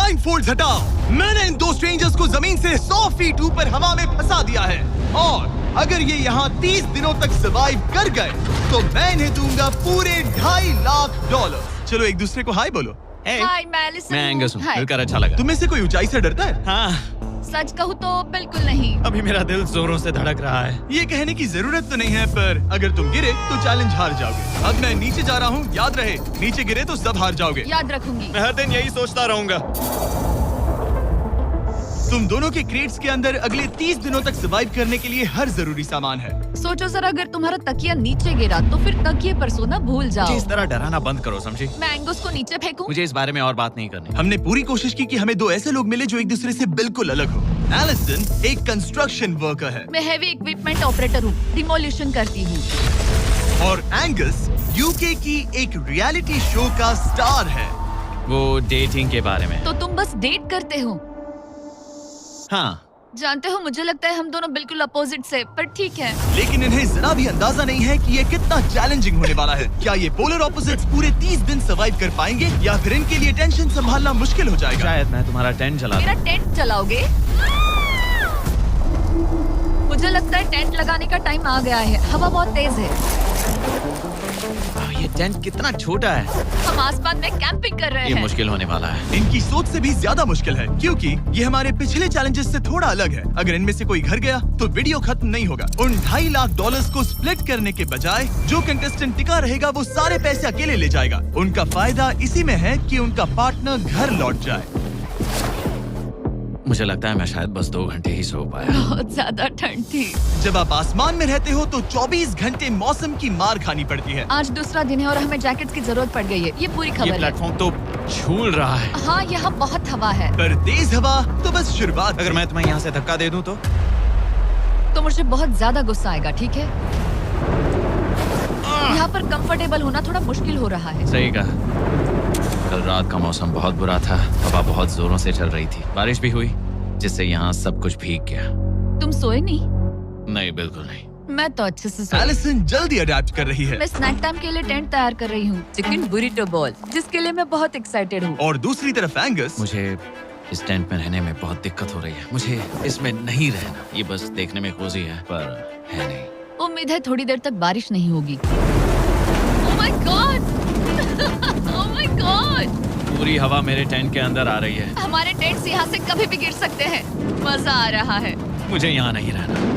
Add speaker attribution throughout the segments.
Speaker 1: Blind folds हटाओ। मैंने इन दो स्ट्रेंजर्स को जमीन से 100 फीट ऊपर हवा में फंसा दिया है और अगर ये यहाँ 30 दिनों तक सर्वाइव कर गए तो मैं इन्हें दूंगा पूरे $2.5 लाख। चलो एक दूसरे को हाय बोलो।
Speaker 2: हाय मैं एलिसन
Speaker 3: मैं एंगस हूँ,
Speaker 2: हाय।
Speaker 3: मिलकर अच्छा लगा।
Speaker 1: तुम में से कोई ऊंचाई से डरता है?
Speaker 3: हाँ,
Speaker 2: सच कहूँ तो बिल्कुल नहीं।
Speaker 3: अभी मेरा दिल जोरों से धड़क रहा है।
Speaker 1: ये कहने की जरूरत तो नहीं है, पर अगर तुम गिरे तो चैलेंज हार जाओगे। अब मैं नीचे जा रहा हूँ, याद रहे नीचे गिरे तो सब हार जाओगे।
Speaker 2: याद रखूंगी।
Speaker 3: मैं हर दिन यही सोचता रहूंगा।
Speaker 1: तुम दोनों के क्रेट्स के अंदर अगले 30 दिनों तक सर्वाइव करने के लिए हर जरूरी सामान है।
Speaker 2: सोचो सर, अगर तुम्हारा तकिया नीचे गिरा तो फिर तकिए पर सोना भूल
Speaker 3: मुझे
Speaker 2: जाओ।
Speaker 3: इस तरह डराना बंद करो, समझी?
Speaker 2: मैं एंगस को नीचे फेंकूं?
Speaker 3: मुझे इस बारे में और बात नहीं करनी।
Speaker 1: हमने पूरी कोशिश की कि हमें दो ऐसे लोग मिले जो एक दूसरे से बिल्कुल अलग हो। एलिसन एक कंस्ट्रक्शन वर्कर है
Speaker 2: मैं हेवी इक्विपमेंट ऑपरेटर हूँ, डिमोलिशन करती हूँ।
Speaker 1: और एंगस यूके की एक रियलिटी शो का स्टार है।
Speaker 3: वो डेटिंग के बारे में।
Speaker 2: तो तुम बस डेट करते हो?
Speaker 3: हाँ,
Speaker 2: जानते हो, मुझे लगता है हम दोनों बिल्कुल अपोजिट से, पर ठीक है।
Speaker 1: लेकिन इन्हें जरा भी अंदाजा नहीं है कि ये कितना चैलेंजिंग होने वाला है। क्या ये पोलर ऑपोजिट्स पूरे 30 दिन सर्वाइव कर पाएंगे या फिर इनके लिए टेंशन संभालना मुश्किल हो जाएगा?
Speaker 3: शायद मैं तुम्हारा टेंट जला
Speaker 2: मेरा टेंट जलाओगे? मुझे लगता है टेंट लगाने का टाइम आ गया है। हवा बहुत तेज है।
Speaker 3: ये टेंट कितना छोटा है।
Speaker 2: हम आसमान में कैंपिंग कर रहे
Speaker 3: ये
Speaker 2: हैं।
Speaker 3: मुश्किल होने वाला है।
Speaker 1: इनकी सोच से भी ज्यादा मुश्किल है क्योंकि ये हमारे पिछले चैलेंजेस से थोड़ा अलग है। अगर इनमें से कोई घर गया तो वीडियो खत्म नहीं होगा। उन $2.5 लाख को स्प्लिट करने के बजाय जो कंटेस्टेंट टिका रहेगा वो सारे पैसे अकेले ले जाएगा। उनका फायदा इसी में है कि उनका पार्टनर घर लौट जाए।
Speaker 3: मुझे लगता है मैं शायद बस 2 घंटे ही सो पाया।
Speaker 2: बहुत ज्यादा ठंड थी।
Speaker 1: जब आप आसमान में रहते हो तो 24 घंटे मौसम की मार खानी पड़ती है।
Speaker 2: आज दूसरा दिन है और हमें जैकेट्स की जरूरत पड़ गई है। ये पूरी
Speaker 3: ये
Speaker 2: खबर है।
Speaker 3: प्लेटफॉर्म तो झूल रहा है।
Speaker 2: हाँ, यहाँ बहुत हवा है।
Speaker 1: पर तेज हवा तो बस शुरुआत।
Speaker 3: अगर मैं तुम्हें यहाँ से धक्का दे दूं
Speaker 2: तो मुझे बहुत ज्यादा गुस्सा आएगा, ठीक है? यहाँ पर कंफर्टेबल होना थोड़ा मुश्किल हो रहा है।
Speaker 3: सही कहा। कल रात का मौसम बहुत बुरा था। हवा बहुत जोरों से चल रही थी। बारिश भी हुई जिससे यहाँ सब कुछ भीग गया।
Speaker 2: तुम सोए नहीं?
Speaker 3: नहीं, बिल्कुल नहीं।
Speaker 2: मैं तो अच्छे से सोई।
Speaker 1: एलिसन जल्दी अडेप्ट कर रही है
Speaker 2: मैं स्नैक टाइम के लिए टेंट तैयार कर रही हूँ, चिकन बुरिटो बॉल, जिसके लिए मैं बहुत एक्साइटेड हूँ।
Speaker 1: और दूसरी तरफ एंगस।
Speaker 3: मुझे इस टेंट में रहने में बहुत दिक्कत हो रही है। मुझे इसमें नहीं रहना। ये बस देखने में कोजी है पर है नहीं।
Speaker 2: उम्मीद है थोड़ी देर तक बारिश नहीं होगी। Oh my God! Oh my God!
Speaker 3: पूरी हवा मेरे टेंट के अंदर आ रही है।
Speaker 2: हमारे टेंट्स यहाँ से कभी भी गिर सकते हैं। मजा आ रहा है।
Speaker 3: मुझे यहाँ नहीं रहना।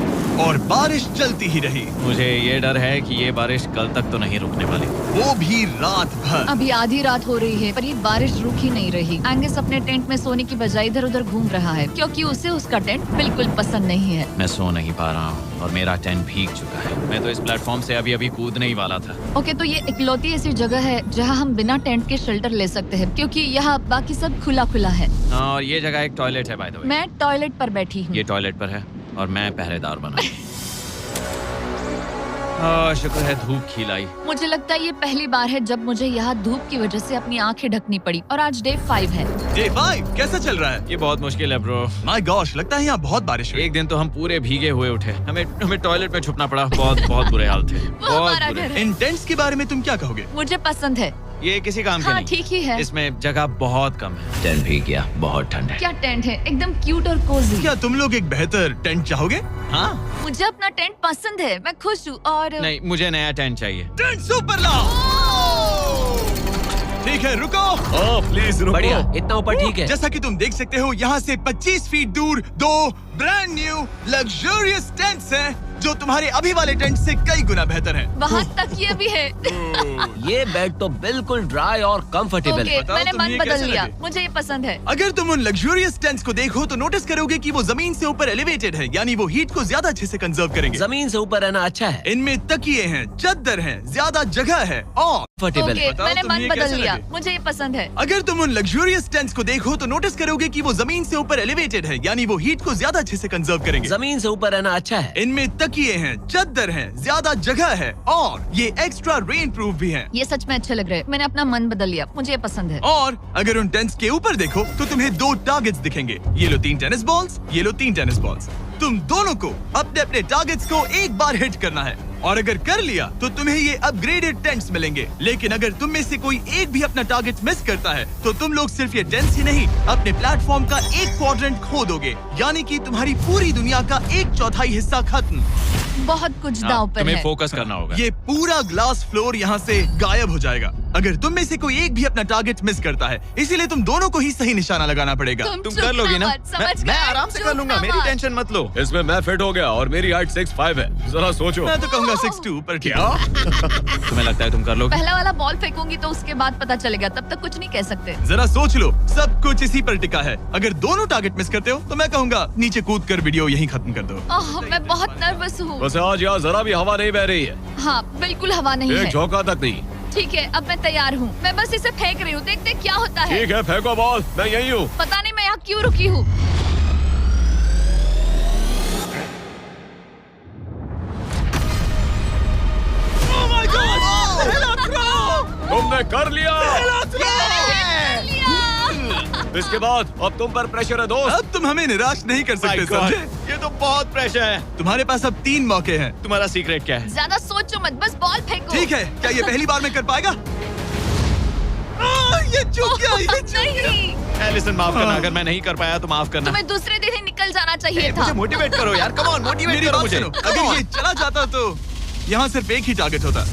Speaker 1: और बारिश चलती ही रही।
Speaker 3: मुझे ये डर है कि ये बारिश कल तक तो नहीं रुकने वाली।
Speaker 1: वो भी रात भर।
Speaker 2: अभी आधी रात हो रही है पर ये बारिश रुक ही नहीं रही। एंगस अपने टेंट में सोने की बजाय इधर उधर घूम रहा है क्योंकि उसे उसका टेंट बिल्कुल पसंद नहीं है।
Speaker 3: मैं सो नहीं पा रहा हूँ और मेरा टेंट भीग चुका है। मैं तो इस प्लेटफॉर्म से अभी कूदने ही वाला था।
Speaker 2: ओके, तो ये इकलौती ऐसी जगह है जहाँ हम बिना टेंट के शेल्टर ले सकते हैं क्योंकि यहाँ बाकी सब खुला खुला है।
Speaker 3: और ये जगह एक टॉयलेट है बाय द वे।
Speaker 2: मैं टॉयलेट पर बैठी हूँ।
Speaker 3: ये टॉयलेट पर है और मैं पहरेदार बना। शुक्र है धूप खिलाई।
Speaker 2: मुझे लगता है ये पहली बार है जब मुझे यहाँ धूप की वजह से अपनी आंखें ढकनी पड़ी और आज डे 5 है।
Speaker 1: डे 5 कैसा चल रहा है?
Speaker 3: ये बहुत मुश्किल है ब्रो।
Speaker 1: माय गॉश, लगता है यहाँ बहुत बारिश हुई।
Speaker 3: एक दिन तो हम पूरे भीगे हुए उठे। हमें टॉयलेट में छुपना पड़ा। बहुत बुरे हाल थे।
Speaker 2: वो हमारा घर है।
Speaker 1: इन टेंट्स के बारे में तुम क्या कहोगे?
Speaker 2: मुझे पसंद है।
Speaker 3: ये किसी काम के
Speaker 2: हाँ,
Speaker 3: नहीं।
Speaker 2: ठीक ही है।
Speaker 3: इसमें जगह बहुत कम है। टेंट भीग गया। बहुत ठंड है।
Speaker 2: क्या टेंट है, एकदम क्यूट और कोजी।
Speaker 1: क्या तुम लोग एक बेहतर टेंट चाहोगे?
Speaker 3: हाँ?
Speaker 2: मुझे अपना टेंट पसंद है, मैं खुश हूँ। और
Speaker 3: नहीं, मुझे नया टेंट चाहिए।
Speaker 1: टेंट सुपर लाओ। ठीक है, रुको। प्लीज रुको।
Speaker 4: बढ़िया, इतना ऊपर ठीक है।
Speaker 1: जैसा कि तुम देख सकते हो यहाँ से 25 फीट दूर 2 ब्रांड न्यू लग्जरियस टेंट्स हैं जो तुम्हारे अभी वाले टेंट से कई गुना बेहतर हैं।
Speaker 2: वहाँ तक ये भी है।
Speaker 4: ये बेड तो बिल्कुल ड्राई और कंफर्टेबल
Speaker 2: ओके,
Speaker 4: है।
Speaker 1: बताओ
Speaker 2: मैंने
Speaker 1: तुम्हें
Speaker 2: मन
Speaker 1: ये
Speaker 2: बदल
Speaker 1: कैसे
Speaker 2: लिया।
Speaker 1: लगे?
Speaker 2: मुझे ये पसंद है।
Speaker 1: अगर तुम उन लग्जरियस टेंट्स को देखो तो नोटिस करोगे कि वो जमीन से ऊपर एलिवेटेड है, यानी वो हीट को ज्यादा अच्छे से कंजर्व करेंगे।
Speaker 4: जमीन से ऊपर रहना अच्छा है।
Speaker 1: इनमें तकिए हैं, चद्दर हैं, ज्यादा जगह है और
Speaker 4: कंफर्टेबल
Speaker 2: ओके,
Speaker 4: है।
Speaker 1: बताओ
Speaker 2: मैंने
Speaker 1: तुम्हें
Speaker 2: मन
Speaker 1: ये
Speaker 2: बदल
Speaker 1: कैसे
Speaker 2: लिया।
Speaker 1: लगे?
Speaker 2: मुझे ये पसंद है।
Speaker 1: अगर तुम उन लग्जरियस टेंट्स को देखो तो नोटिस करोगे कि वो जमीन से ऊपर एलिवेटेड है, यानी वो हीट को ज्यादा अच्छे से कंजर्व करेंगे।
Speaker 4: जमीन से ऊपर रहना अच्छा है।
Speaker 1: इनमें तकिए हैं, चद्दर हैं, ज्यादा जगह है और ये एक्स्ट्रा रेन प्रूफ भी हैं।
Speaker 2: ये सच में अच्छे लग रहे हैं। मैंने अपना मन बदल लिया, मुझे ये पसंद है।
Speaker 1: और अगर उन टेंट्स के ऊपर देखो तो तुम्हें 2 टारगेट्स दिखेंगे। ये लो 3 टेनिस बॉल्स। तुम दोनों को अपने अपने टारगेट्स को एक बार हिट करना है। और अगर कर लिया तो तुम्हें ये अपग्रेडेड टेंट्स मिलेंगे। लेकिन अगर तुम में से कोई एक भी अपना टारगेट मिस करता है तो तुम लोग सिर्फ ये टेंट्स ही नहीं, अपने प्लेटफॉर्म का एक क्वाड्रेंट खो दोगे, यानी कि तुम्हारी पूरी दुनिया का 1/4 हिस्सा खत्म।
Speaker 2: बहुत कुछ दांव पर
Speaker 3: तुम्हें
Speaker 2: है।
Speaker 3: फोकस करना होगा।
Speaker 1: ये पूरा ग्लास फ्लोर यहाँ से गायब हो जाएगा अगर तुम में से कोई एक भी अपना टारगेट मिस करता है, इसीलिए तुम दोनों को ही सही निशाना लगाना पड़ेगा।
Speaker 3: तुम
Speaker 2: चुप
Speaker 3: कर लोगी ना?
Speaker 2: मत, समझ
Speaker 3: मैं
Speaker 2: गए?
Speaker 3: आराम से
Speaker 2: चुप
Speaker 3: कर लूंगा, मेरी
Speaker 2: मत।
Speaker 3: टेंशन मत लो।
Speaker 4: इसमें मैं फिट हो गया और मेरी हाइट 6'5" है। जरा सोचो।
Speaker 1: मैं तो कहूँगा 6'2", पर क्या?
Speaker 3: तुम्हें लगता है तुम कर लोगे?
Speaker 2: पहला वाला बॉल फेंकूंगी तो उसके बाद पता चलेगा, तब तक कुछ नहीं कह सकते।
Speaker 1: जरा सोच लो, सब कुछ इसी पर टिका है। अगर दोनों टारगेट मिस करते हो तो मैं कहूँगा नीचे कूद कर वीडियो यहीं खत्म कर दो।
Speaker 2: ओह, मैं बहुत नर्वस हूँ।
Speaker 4: बस आज यहाँ जरा भी हवा नहीं बह रही है,
Speaker 2: हाँ, बिल्कुल हवा नहीं
Speaker 4: एक
Speaker 2: है।
Speaker 4: झोंका तक नहीं।
Speaker 2: ठीक है, अब मैं तैयार हूँ। मैं बस इसे फेंक रही हूँ, देखते क्या होता है।
Speaker 4: ठीक है, फेंको बॉल, मैं यही हूँ।
Speaker 2: पता नहीं मैं यहाँ क्यों रुकी हूँ।
Speaker 4: तुमने कर लिया। इसके बाद अब तुम पर प्रेशर है दोस्त।
Speaker 1: अब तुम हमें निराश नहीं कर सकते, समझे?
Speaker 3: ये तो बहुत प्रेशर है।
Speaker 1: तुम्हारे पास अब 3 मौके हैं।
Speaker 3: तुम्हारा सीक्रेट क्या है?
Speaker 2: ज्यादा सोचो मत, बस बॉल फेंको।
Speaker 1: ठीक है, क्या ये पहली बार में कर पाएगा? ये चूक गया, ये चूक गया।
Speaker 2: नहीं,
Speaker 3: एलिसन माफ करना, अगर मैं नहीं कर पाया तो माफ करना।
Speaker 2: तुम्हें दूसरे दिन ही निकल जाना चाहिए था।
Speaker 3: मुझे मोटिवेट करो यार, कम ऑन, मोटिवेट
Speaker 1: मेरी
Speaker 3: करो
Speaker 1: बात
Speaker 3: मुझे।
Speaker 1: सुनो, अगर ये चला जाता तो यहाँ सिर्फ एक ही टारगेट होता।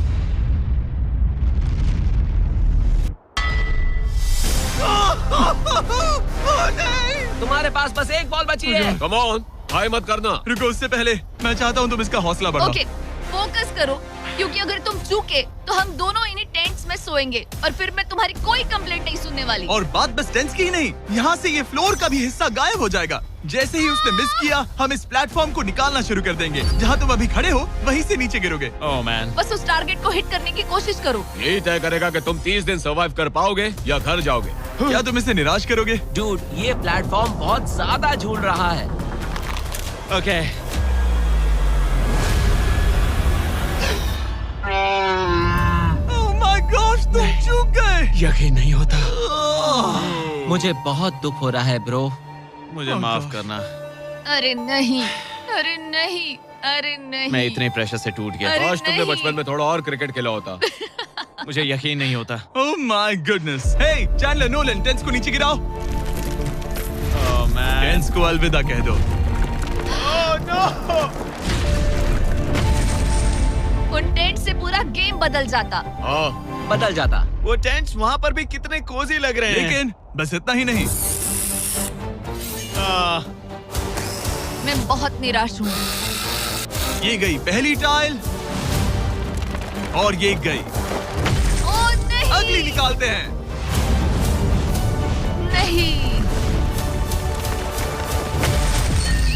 Speaker 4: तुम्हारे पास बस एक बॉल बची है। कम ऑन, हाई मत करना।
Speaker 1: रुको, उससे पहले मैं चाहता हूँ तुम इसका हौसला बढ़ाओ।
Speaker 2: ओके, फोकस करो, क्योंकि अगर तुम चूके तो हम दोनों इन्हीं टेंट्स में सोएंगे और फिर मैं तुम्हारी कोई कंप्लेंट नहीं सुनने वाली।
Speaker 1: और बात बस टेंस की ही नहीं, यहाँ से ये फ्लोर का भी हिस्सा गायब हो जाएगा। जैसे ही उसने मिस किया, हम इस प्लेटफॉर्म को निकालना शुरू कर देंगे। जहाँ तुम अभी खड़े हो, वहीं से नीचे गिरोगे।
Speaker 3: ओह मैन,
Speaker 2: बस उस टारगेट को हिट करने की कोशिश करो।
Speaker 4: यही तय करेगा कि तुम 30 दिन सर्वाइव कर पाओगे या घर जाओगे।
Speaker 1: क्या तुम इसे निराश करोगे?
Speaker 4: डूड, ये प्लेटफॉर्म बहुत ज्यादा झूल रहा है।
Speaker 3: ओके।
Speaker 1: ओह माय गॉश, तुम चूक गए।
Speaker 3: यकीन नहीं होता।
Speaker 4: मुझे बहुत दुख हो रहा है ब्रो।
Speaker 3: मुझे माफ करना,
Speaker 2: अरे नहीं, अरे नहीं, अरे नहीं।
Speaker 3: मैं इतने प्रेशर से टूट गया।
Speaker 2: अरे
Speaker 4: काश तुमने
Speaker 2: नहीं।
Speaker 4: बचपन में थोड़ा और क्रिकेट खेला होता।
Speaker 3: मुझे यकीन नहीं होता।
Speaker 1: Oh my goodness. Hey Chandler Nolan, टेंस को नीचे गिराओ।
Speaker 3: ओह मैन,
Speaker 1: टेंस को अलविदा कह दो।
Speaker 2: उन टेंट से पूरा गेम बदल जाता।
Speaker 4: हाँ, बदल जाता।
Speaker 3: वो टेंट्स वहाँ पर भी कितने कोजी लग रहे हैं।
Speaker 1: लेकिन बस इतना ही नहीं,
Speaker 2: मैं बहुत निराश हूँ।
Speaker 1: ये गई पहली टाइल और ये गई।
Speaker 2: ओह नहीं,
Speaker 1: अगली निकालते हैं।
Speaker 2: नहीं।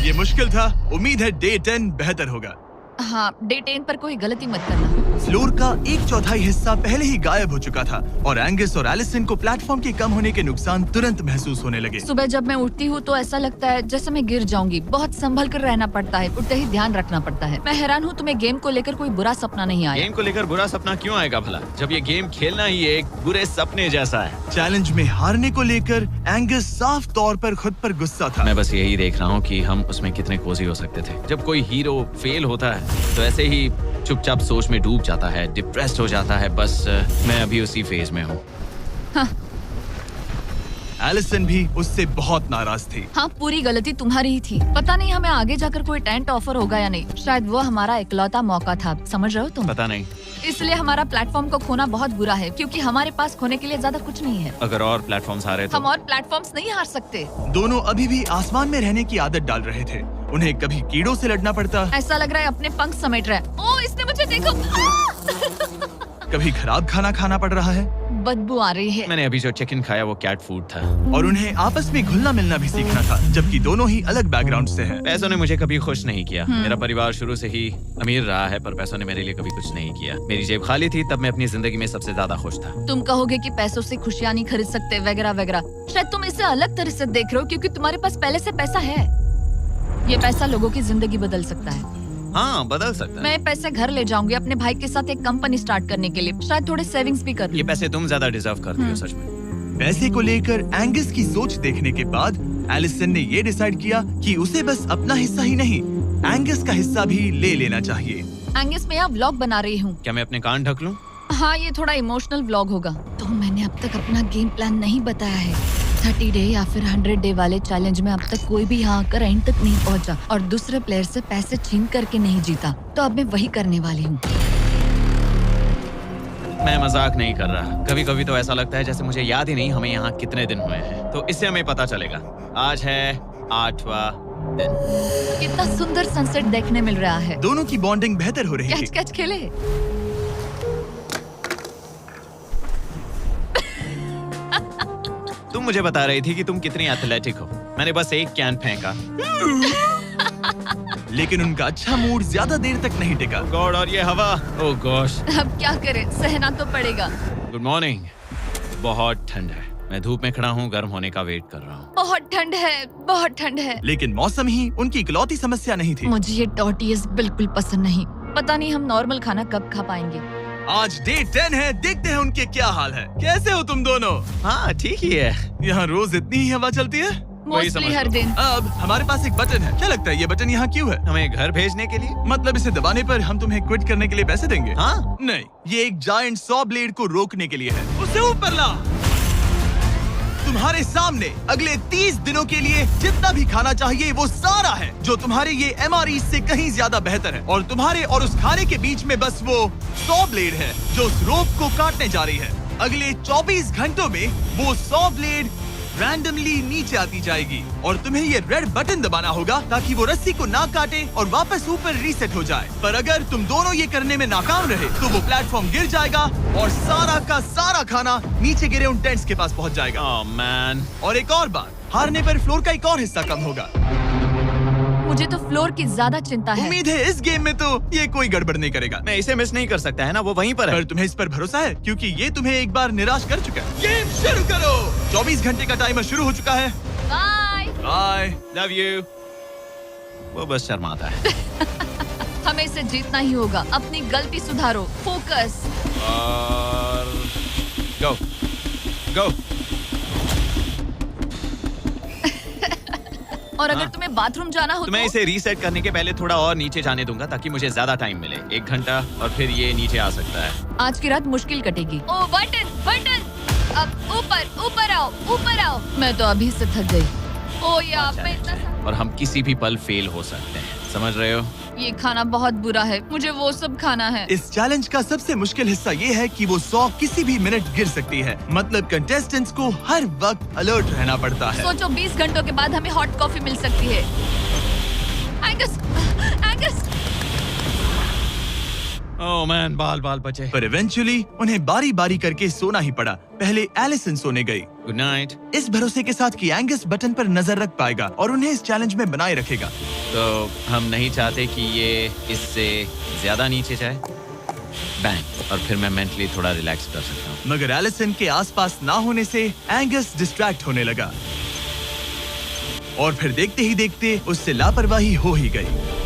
Speaker 1: ये मुश्किल था, उम्मीद है डे 10 बेहतर होगा।
Speaker 2: हाँ, डे 10 पर कोई गलती मत करना।
Speaker 1: फ्लोर का 1/4 हिस्सा पहले ही गायब हो चुका था और एंगस और एलिसन को प्लेटफॉर्म के कम होने के नुकसान तुरंत महसूस होने लगे।
Speaker 2: सुबह जब मैं उठती हूँ तो ऐसा लगता है जैसे मैं गिर जाऊंगी। बहुत संभल कर रहना पड़ता है, उठते ही ध्यान रखना पड़ता है। मैं हैरान हूँ तुम्हें गेम को लेकर कोई बुरा सपना नहीं आया।
Speaker 3: गेम को लेकर बुरा सपना क्यों आएगा भला, जब ये गेम खेलना ही एक बुरे सपने जैसा है।
Speaker 1: चैलेंज में हारने को लेकर एंगस साफ तौर पर खुद पर गुस्सा था।
Speaker 3: मैं बस यही देख रहा हूँ कि हम उसमें कितने कोजी हो सकते थे। जब कोई हीरो फेल होता है तो ऐसे ही चुपचाप सोच में डूब जाता है, डिप्रेस्ड हो जाता है। बस मैं अभी उसी फेज में हूँ।
Speaker 1: एलिसन भी उससे बहुत नाराज थी।
Speaker 2: हाँ, पूरी गलती तुम्हारी ही थी। पता नहीं हमें आगे जाकर कोई टेंट ऑफर होगा या नहीं। शायद वो हमारा इकलौता मौका था, समझ रहे हो तुम?
Speaker 3: पता नहीं,
Speaker 2: इसलिए हमारा प्लेटफॉर्म को खोना बहुत बुरा है, क्योंकि हमारे पास खोने के लिए ज्यादा कुछ नहीं है।
Speaker 3: अगर और प्लेटफॉर्म्स आ रहे तो
Speaker 2: हम और प्लेटफॉर्म्स नहीं हार सकते।
Speaker 1: दोनों अभी भी आसमान में रहने की आदत डाल रहे थे। उन्हें कभी कीड़ों से लड़ना पड़ता,
Speaker 2: ऐसा लग रहा है अपने पंख समेट रहा है। ओह, इसने मुझे देखो।
Speaker 1: कभी खराब खाना खाना पड़ रहा है
Speaker 2: बदबू आ रही है।
Speaker 3: मैंने अभी जो चिकन खाया वो कैट फूड था।
Speaker 1: और उन्हें आपस में घुलना मिलना भी सीखना था, जबकि दोनों ही अलग बैकग्राउंड से हैं।
Speaker 3: पैसों ने मुझे कभी खुश नहीं किया। मेरा परिवार शुरू से ही अमीर रहा है, पर पैसों ने मेरे लिए कभी कुछ नहीं किया। मेरी जेब खाली थी तब मैं अपनी जिंदगी में सबसे ज्यादा खुश था।
Speaker 2: तुम कहोगे कि पैसों से खुशियां नहीं खरीद सकते वगैरह वगैरह। शायद तुम इसे अलग तरह से देख रहे हो, क्योंकि तुम्हारे पास पहले से पैसा है। ये पैसा लोगों की जिंदगी बदल सकता है।
Speaker 3: हाँ, बदल सकता है।
Speaker 2: मैं पैसे घर ले जाऊंगी अपने भाई के साथ एक कंपनी स्टार्ट करने के लिए। शायद थोड़े सेविंग्स भी कर लूं।
Speaker 3: ये पैसे तुम ज्यादा डिजर्व करती हो, सच में।
Speaker 1: पैसे को लेकर एंगस की सोच देखने के बाद एलिसन ने ये डिसाइड किया कि उसे बस अपना हिस्सा ही नहीं, एंगस का हिस्सा भी ले लेना चाहिए।
Speaker 2: एंगस मैं यहाँ व्लॉग बना रही हूँ।
Speaker 3: क्या मैं अपने कान ढक लूं?
Speaker 2: हाँ, ये थोड़ा इमोशनल व्लॉग होगा। तो मैंने अब तक अपना गेम प्लान नहीं बताया है। 30 डे या फिर 100 डे वाले चैलेंज में अब तक कोई भी यहाँ आकर एंड तक नहीं पहुँचा और दूसरे प्लेयर से पैसे छीन करके नहीं जीता। तो अब मैं वही करने वाली हूँ।
Speaker 3: मैं मजाक नहीं कर रहा। कभी कभी तो ऐसा लगता है जैसे मुझे याद ही नहीं हमें यहाँ कितने दिन हुए हैं। तो इससे हमें पता चलेगा। आज है 8वां दिन।
Speaker 2: कितना सुंदर सनसेट देखने मिल रहा है।
Speaker 1: दोनों की बॉन्डिंग बेहतर हो रही
Speaker 2: कैच
Speaker 1: थी।
Speaker 2: कैच खेले।
Speaker 3: तुम मुझे बता रही थी कि तुम कितनी एथलेटिक हो। मैंने बस एक कैन फेंका।
Speaker 1: लेकिन उनका अच्छा मूड ज्यादा देर तक नहीं टिका।
Speaker 3: गॉड, और ये हवा। ओह गॉश।
Speaker 2: अब क्या करें, सहना तो पड़ेगा।
Speaker 3: Good morning. बहुत ठंड है। मैं धूप में खड़ा हूँ, गर्म होने का वेट कर रहा हूँ।
Speaker 2: बहुत ठंड है, बहुत ठंड है।
Speaker 1: लेकिन मौसम ही उनकी इकलौती समस्या नहीं थी।
Speaker 2: मुझे ये टॉर्टियस बिल्कुल पसंद नहीं। पता नहीं हम नॉर्मल खाना कब खा पाएंगे।
Speaker 1: आज डे 10 है, देखते हैं उनके क्या हाल है। कैसे हो तुम दोनों?
Speaker 3: हाँ ठीक ही है।
Speaker 1: यहाँ रोज इतनी ही हवा चलती है?
Speaker 3: वही
Speaker 2: मोस्टली
Speaker 3: समझ
Speaker 2: हर
Speaker 3: लो।
Speaker 2: दिन।
Speaker 1: अब हमारे पास एक बटन है। क्या लगता है ये बटन यहाँ क्यों है?
Speaker 3: हमें घर भेजने के लिए?
Speaker 1: मतलब इसे दबाने पर हम तुम्हें क्विट करने के लिए पैसे देंगे?
Speaker 3: हाँ।
Speaker 1: नहीं, ये एक जायंट सॉ ब्लेड को रोकने के लिए है। उसे ऊपर ला। तुम्हारे सामने अगले 30 दिनों के लिए जितना भी खाना चाहिए वो सारा है, जो तुम्हारे ये MRE से कहीं ज्यादा बेहतर है। और तुम्हारे और उस खाने के बीच में बस वो सॉ ब्लेड है जो उस रोप को काटने जा रही है। अगले 24 घंटों में वो सॉ ब्लेड रैंडमली नीचे आती जाएगी और तुम्हें ये रेड बटन दबाना होगा ताकि वो रस्सी को ना काटे और वापस ऊपर रीसेट हो जाए। पर अगर तुम दोनों ये करने में नाकाम रहे तो वो प्लेटफॉर्म गिर जाएगा और सारा का सारा खाना नीचे गिरे उन टेंट्स के पास पहुंच जाएगा।
Speaker 3: Oh man.
Speaker 1: और एक और बात, हारने पर फ्लोर का एक और हिस्सा कम होगा।
Speaker 2: मुझे तो फ्लोर की ज्यादा चिंता है।
Speaker 1: उम्मीद है इस गेम में तो ये कोई गड़बड़ नहीं करेगा।
Speaker 3: मैं इसे मिस नहीं कर सकता है ना, वो वहीं पर है।
Speaker 1: पर तुम्हें इस पर भरोसा है क्योंकि ये तुम्हें एक बार निराश कर चुका है। गेम शुरू करो। 24 घंटे का टाइमर शुरू हो चुका है।
Speaker 2: बाय।
Speaker 1: बाय।
Speaker 3: Love you. वो बस शर्माता है।
Speaker 2: हमें इसे जीतना ही होगा। अपनी गलती सुधारो। फोकस।
Speaker 3: और गो गो।
Speaker 2: और अगर तुम्हें बाथरूम जाना हो
Speaker 3: तो मैं इसे रीसेट करने के पहले थोड़ा और नीचे जाने दूंगा ताकि मुझे ज्यादा टाइम मिले। 1 घंटा और फिर ये नीचे आ सकता है।
Speaker 2: आज की रात मुश्किल कटेगी। ओ बटन बटन। अब ऊपर ऊपर आओ, ऊपर आओ। मैं तो अभी से थक गई। ओ यार, मैं इतना
Speaker 3: और हम किसी भी पल फेल हो सकते हैं, समझ रहे हो?
Speaker 2: ये खाना बहुत बुरा है। मुझे वो सब खाना है।
Speaker 1: इस चैलेंज का सबसे मुश्किल हिस्सा ये है कि वो 100 किसी भी मिनट गिर सकती है। मतलब कंटेस्टेंट्स को हर वक्त अलर्ट रहना पड़ता है।
Speaker 2: सोचो 20 घंटों के बाद हमें हॉट कॉफी मिल सकती है। Angus, Angus.
Speaker 3: ओह मैन, बाल बाल बचे।
Speaker 1: पर इवेंचुअली उन्हें बारी बारी करके सोना ही पड़ा। पहले एलिसन सोने गई,
Speaker 3: गुड नाइट।
Speaker 1: इस भरोसे के साथ कि एंगस बटन पर नजर रख पाएगा और उन्हें इस चैलेंज में बनाए रखेगा।
Speaker 3: तो हम नहीं चाहते कि ये इससे ज्यादा नीचे जाए। बैंग। और फिर मैं मेंटली थोड़ा रिलैक्स कर सकता हूँ।
Speaker 1: मगर एलिसन के आसपास ना होने से एंगस डिस्ट्रैक्ट होने लगा और फिर देखते ही देखते उससे लापरवाही हो ही गई।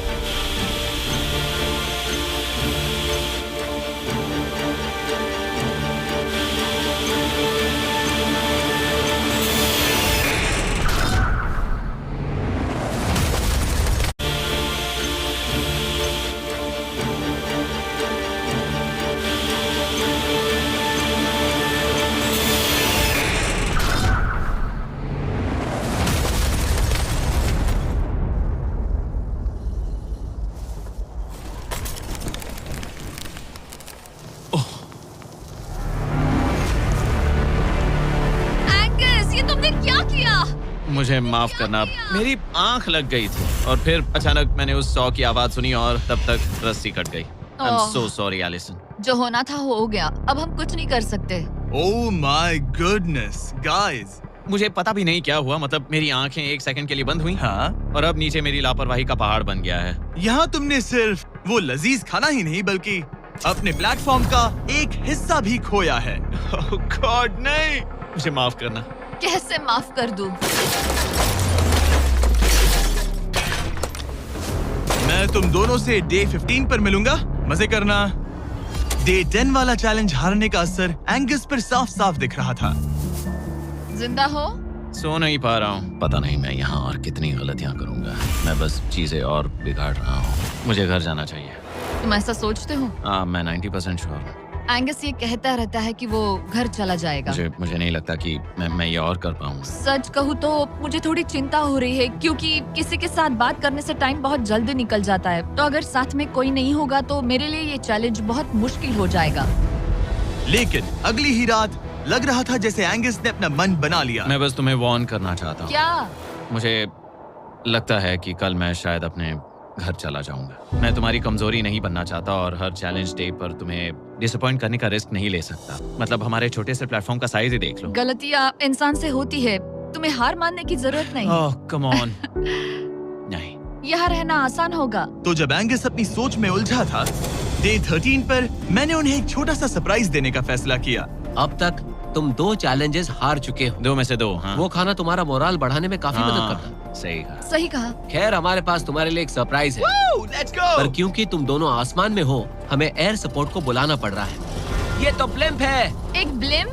Speaker 3: मुझे माफ करना, मेरी आंख लग गई थी और फिर अचानक मैंने उस सॉ की आवाज सुनी और तब तक रस्सी कट गई। I am so sorry Allison.
Speaker 2: जो होना था हो गया। अब हम कुछ नहीं कर सकते।
Speaker 1: ओह माय गुडनेस गाइस,
Speaker 3: मुझे पता भी नहीं क्या हुआ। मतलब मेरी आंखें 1 सेकंड के लिए बंद हुई।
Speaker 1: हाँ,
Speaker 3: और अब नीचे मेरी लापरवाही का पहाड़ बन गया है।
Speaker 1: यहाँ तुमने सिर्फ वो लजीज खाना ही नहीं बल्कि अपने प्लेटफॉर्म का एक हिस्सा भी खोया है।
Speaker 3: ओह गॉड, नहीं। मुझे माफ करना।
Speaker 2: कैसे माफ कर दूं?
Speaker 1: मैं तुम दोनों से डे 15 पर मिलूंगा। मजे करना। डे 10 वाला चैलेंज हारने का असर एंगस पर साफ साफ दिख रहा था।
Speaker 2: जिंदा हो?
Speaker 3: सो नहीं पा रहा हूँ। पता नहीं मैं यहाँ और कितनी गलतियाँ करूँगा। मैं बस चीजें और बिगाड़ रहा हूँ। मुझे घर जाना चाहिए।
Speaker 2: तुम ऐसा सोचते हो?
Speaker 3: हाँ, मैं 90% श्योर हूँ।
Speaker 2: एंगस ये कहता रहता है कि वो घर चला जाएगा।
Speaker 3: मुझे नहीं लगता कि मैं ये और कर पाऊंगा।
Speaker 2: सच कहूँ तो मुझे थोड़ी चिंता हो रही है, क्योंकि किसी के साथ बात करने से टाइम बहुत जल्दी निकल जाता है। तो अगर साथ में कोई नहीं होगा तो मेरे लिए ये चैलेंज बहुत मुश्किल हो जाएगा।
Speaker 1: लेकिन अगली ही रात लग रहा था जैसे एंगस ने अपना मन बना लिया।
Speaker 3: मैं बस तुम्हें वार्न करना चाहता हूँ।
Speaker 2: क्या?
Speaker 3: मुझे लगता है कि कल मैं शायद अपने घर चला जाऊंगा। मैं तुम्हारी कमजोरी नहीं बनना चाहता और हर चैलेंज डे पर तुम्हें डिसअपॉइंट करने का रिस्क नहीं ले सकता। मतलब हमारे छोटे से प्लेटफॉर्म का साइज ही देख लो।
Speaker 2: गलतियाँ इंसान से होती है, तुम्हें हार मानने की जरूरत नहीं।
Speaker 3: ओह कम ऑन। नहीं,
Speaker 2: यहाँ रहना आसान होगा।
Speaker 1: तो जब एंगस अपनी सोच में उलझा था, डे 13 पर मैंने उन्हें एक छोटा सा सरप्राइज देने का फैसला किया।
Speaker 4: अब तक तुम 2 चैलेंजेस हार चुके हो।
Speaker 3: 2 में से 2। हाँ,
Speaker 4: वो खाना तुम्हारा मोराल बढ़ाने में काफी मदद करता है।
Speaker 3: सही कहा।
Speaker 2: सही कहा।
Speaker 4: खैर, हमारे पास तुम्हारे लिए एक सरप्राइज है।
Speaker 1: Let's go.
Speaker 4: पर क्योंकि तुम दोनों आसमान में हो, हमें एयर सपोर्ट को बुलाना पड़ रहा है। ये तो ब्लिम्प है
Speaker 2: एक ब्लिम?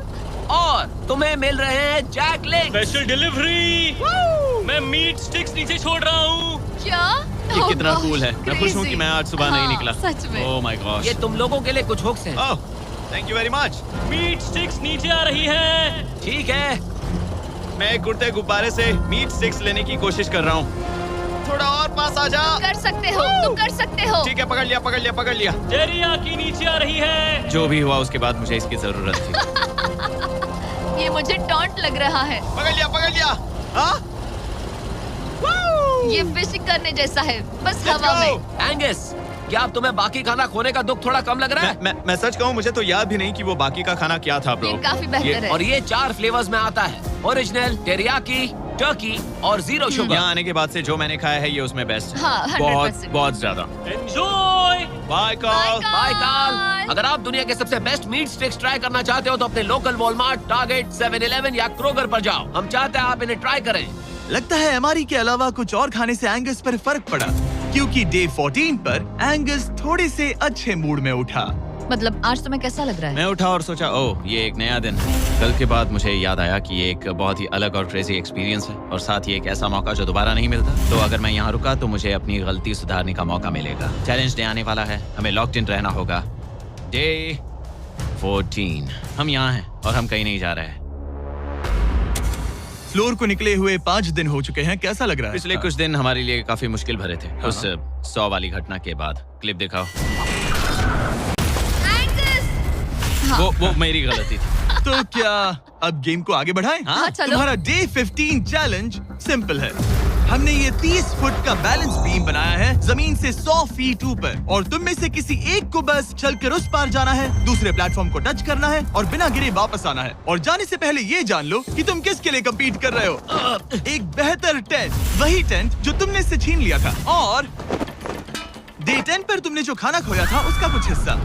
Speaker 4: और तुम्हें मिल रहे हैं जैक लिंक्स।
Speaker 5: Special delivery. मैं मीट स्टिक्स नीचे छोड़ रहा हूँ।
Speaker 2: क्या?
Speaker 3: ये
Speaker 2: Oh
Speaker 3: कितना
Speaker 2: gosh,
Speaker 3: कूल है। मैं खुश हूँ कि
Speaker 2: crazy।
Speaker 3: मैं आज सुबह नहीं
Speaker 2: हाँ,
Speaker 3: निकला।
Speaker 2: सच में।
Speaker 3: Oh my gosh.
Speaker 4: ये तुम लोगों के लिए कुछ हुक्स हैं।
Speaker 3: Oh, thank you very much.
Speaker 5: Meat sticks नीचे आ रही है।
Speaker 4: ठीक है,
Speaker 3: मैं एक उड़ते गुब्बारे से मीट स्टिक्स लेने की कोशिश कर रहा हूँ। थोड़ा और पास आ जा।
Speaker 2: कर सकते हो, तुम कर सकते हो।
Speaker 3: ठीक है, पकड़ लिया, पकड़ लिया, पकड़ लिया।
Speaker 5: टेरियाकी नीचे आ रही है।
Speaker 3: जो भी हुआ उसके बाद मुझे इसकी जरूरत थी।
Speaker 2: ये मुझे टॉन्ट लग रहा है।
Speaker 3: पकड़ लिया, पकड़ लिया। हाँ?
Speaker 2: ये फिशिंग करने जैसा है, बस हवा में।
Speaker 4: एंगस, क्या अब तुम्हें बाकी खाना खोने का दुख थोड़ा कम लग रहा है?
Speaker 3: मैं सच कहूँ, मुझे तो याद भी नहीं कि वो बाकी का खाना क्या था ब्रो।
Speaker 2: ये काफी बेहतर है।
Speaker 4: और ये 4 फ्लेवर्स में आता है, ओरिजिनल, टेरियाकी, टर्की और 0 शुगर।
Speaker 3: यहाँ आने के बाद से जो मैंने खाया है ये उसमें बेस्ट है।
Speaker 2: हाँ, 100%।
Speaker 3: बहुत बहुत ज्यादा।
Speaker 5: एंजॉय।
Speaker 3: Bye call.
Speaker 4: बाय काल। अगर आप दुनिया के सबसे बेस्ट मीट स्टिक्स ट्राई करना चाहते हो तो अपने लोकल वॉलमार्ट, टारगेट, 7-Eleven या क्रोगर पर जाओ। हम चाहते हैं आप इन्हें ट्राई करें।
Speaker 1: लगता है एमआरई के अलावा कुछ और खाने से एंगस पर फर्क पड़ा, क्योंकि डे 14 पर एंगस थोड़े से अच्छे मूड में उठा।
Speaker 2: मतलब आज तुम्हें कैसा लग रहा है?
Speaker 3: मैं उठा और सोचा, ओह ये एक नया दिन है। कल के बाद मुझे याद आया कि ये एक बहुत ही अलग और क्रेजी एक्सपीरियंस है और साथ ही एक ऐसा मौका जो दोबारा नहीं मिलता। तो अगर मैं यहाँ रुका तो मुझे अपनी गलती सुधारने का मौका मिलेगा। चैलेंज डे आने वाला है, हमें लॉक्ड इन रहना होगा। डे 14 हम यहाँ हैं और हम कहीं नहीं जा रहे हैं।
Speaker 1: फ्लोर को निकले हुए 5 दिन हो चुके हैं। कैसा लग रहा है?
Speaker 3: पिछले कुछ दिन हमारे लिए काफी मुश्किल भरे थे। उस 100 वाली घटना के बाद। क्लिप दिखाओ।
Speaker 2: हाँ।
Speaker 3: वो मेरी गलती थी।
Speaker 1: तो क्या अब गेम को आगे बढ़ाएं?
Speaker 2: हाँ, चलो।
Speaker 1: तुम्हारा डे 15 चैलेंज सिंपल है। हमने ये 30 फुट का बैलेंस बीम बनाया है जमीन से 100 फीट ऊपर, और तुम में से किसी एक को बस चलकर उस पार जाना है, दूसरे प्लेटफॉर्म को टच करना है और बिना गिरे वापस आना है। और जाने से पहले ये जान लो कि तुम किसके लिए कम्पीट कर रहे हो। एक बेहतर टेंट, वही टेंट जो तुमने इससे छीन लिया था, और डे 10 पर तुमने जो खाना खोया था उसका कुछ हिस्सा।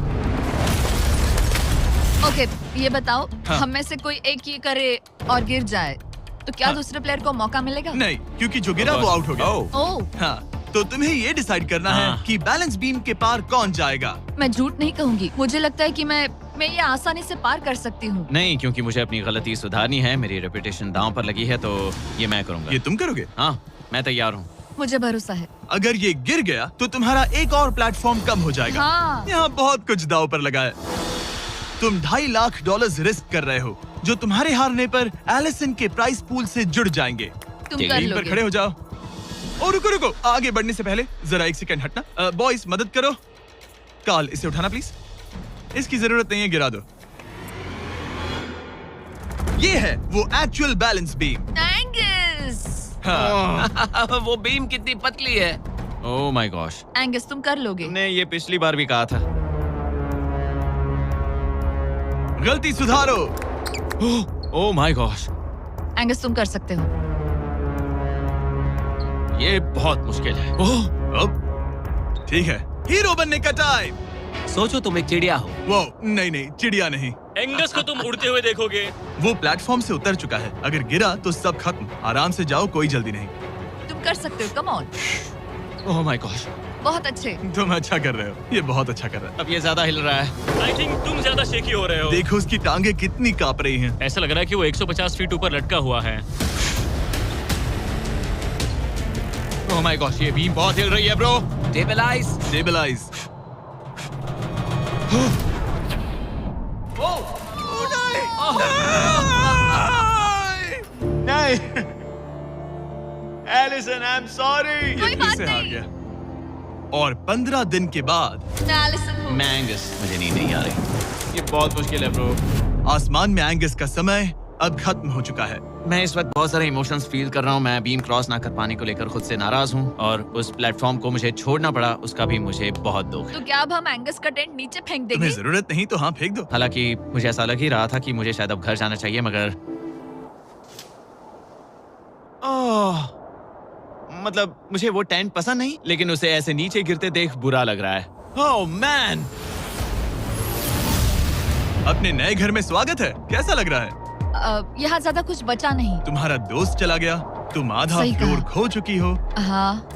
Speaker 2: ओके, ये बताओ,
Speaker 1: हाँ।
Speaker 2: हम में से कोई एक ये करे और गिर जाए तो क्या
Speaker 1: हाँ।
Speaker 2: दूसरे प्लेयर को मौका मिलेगा?
Speaker 1: नहीं, क्योंकि जो गिरा वो आउट हो गया।
Speaker 2: ओह,
Speaker 1: हाँ, तो तुम्हें ये डिसाइड करना है
Speaker 3: हाँ।
Speaker 1: कि बैलेंस बीम के पार कौन जाएगा।
Speaker 2: मैं झूठ नहीं कहूंगी, मुझे लगता है कि मैं ये आसानी से पार कर सकती हूँ।
Speaker 3: नहीं, क्योंकि मुझे अपनी गलती सुधारनी है। मेरी रेपुटेशन दांव पर लगी है, तो ये मैं करूंगा।
Speaker 1: ये तुम करोगे?
Speaker 3: हाँ, मैं तैयार हूँ।
Speaker 2: मुझे भरोसा है।
Speaker 1: अगर ये गिर गया तो तुम्हारा एक और प्लेटफॉर्म कम हो जाएगा।
Speaker 2: हाँ।
Speaker 1: यहाँ बहुत कुछ दाव पर लगा है। तुम $2.5 लाख रिस्क कर रहे हो, जो तुम्हारे हारने पर एलिसन के प्राइस पूल से जुड़ जाएंगे।
Speaker 2: तुम
Speaker 3: ठीक
Speaker 2: कर
Speaker 3: है,
Speaker 1: टीम पर
Speaker 2: लोगे।
Speaker 1: खड़े हो जाओ। और रुको, आगे बढ़ने से पहले जरा 1 सेकंड हटना। बॉयज मदद करो। कार्ल, इसे उठाना प्लीज। इसकी जरूरत नहीं है, गिरा दो। ये है वो एक्चुअल बैलेंस बीम।
Speaker 2: एंगस,
Speaker 1: हाँ।
Speaker 4: वो बीम कितनी पतली है।
Speaker 3: ओह माय गॉश,
Speaker 2: एंगस तुम कर लोगे।
Speaker 3: तुमने ये पिछली बार भी कहा था।
Speaker 1: गलती सुधारो।
Speaker 3: ओह माय गॉश,
Speaker 2: एंगस तुम कर सकते हो।
Speaker 3: ये बहुत मुश्किल है।
Speaker 1: अब ठीक है, हीरो बनने का टाइम।
Speaker 4: सोचो तुम एक चिड़िया हो।
Speaker 1: वो नहीं, चिड़िया नहीं।
Speaker 5: एंगस को तुम उड़ते हुए देखोगे।
Speaker 1: वो प्लेटफॉर्म से उतर चुका है। अगर गिरा तो सब खत्म। आराम से जाओ, कोई जल्दी नहीं।
Speaker 2: तुम कर सकते हो, come on.
Speaker 3: Oh my gosh,
Speaker 2: बहुत अच्छे।
Speaker 1: तुम अच्छा कर रहे हो, ये बहुत अच्छा कर रहा है।
Speaker 3: अब ये ज्यादा हिल रहा है।
Speaker 5: आई थिंक तुम ज्यादा शेकी हो रहे हो।
Speaker 1: देखो उसकी टांगे कितनी कांप रही हैं।
Speaker 5: ऐसा लग रहा है कि वो 150 फीट ऊपर लटका हुआ है।
Speaker 3: ओह माय गॉश, ये बीम बहुत हिल रही है ब्रो।
Speaker 4: स्टेबलाइज।
Speaker 1: स्टेबलाइज। नहीं एलिसन, आई एम सॉरी।
Speaker 2: कोई बात
Speaker 1: से हार
Speaker 2: नहीं।
Speaker 1: गया। और 15 दिन के बाद
Speaker 2: मैं एलिसन हूँ।
Speaker 3: मैं एंगस, मुझे नींद नहीं आ रही। ये बहुत मुश्किल है ब्रो।
Speaker 1: आसमान में एंगस का समय अब खत्म हो चुका है।
Speaker 3: मैं इस वक्त बहुत सारे इमोशंस फील कर रहा हूँ। मैं बीम क्रॉस ना कर पाने को लेकर खुद से नाराज हूँ और उस प्लेटफॉर्म को मुझे छोड़ना पड़ा, उसका भी मुझे बहुत दुख है।
Speaker 2: तो क्या अब हम एंगस का टेंट नीचे फेंक देंगे?
Speaker 1: तुम्हें जरूरत नहीं तो हाँ फेंक दो।
Speaker 3: हालांकि मुझे ऐसा लग ही रहा था कि मुझे शायद अब घर जाना चाहिए, मगर मतलब मुझे वो टेंट पसंद नहीं, लेकिन उसे ऐसे नीचे गिरते देख बुरा लग रहा है। Oh man!
Speaker 1: अपने नए घर में स्वागत है। कैसा लग रहा है?
Speaker 2: यहाँ ज्यादा कुछ बचा नहीं।
Speaker 1: तुम्हारा दोस्त चला गया, तुम आधा
Speaker 2: सही कहा।
Speaker 1: फ्लोर खो चुकी हो।
Speaker 2: हाँ,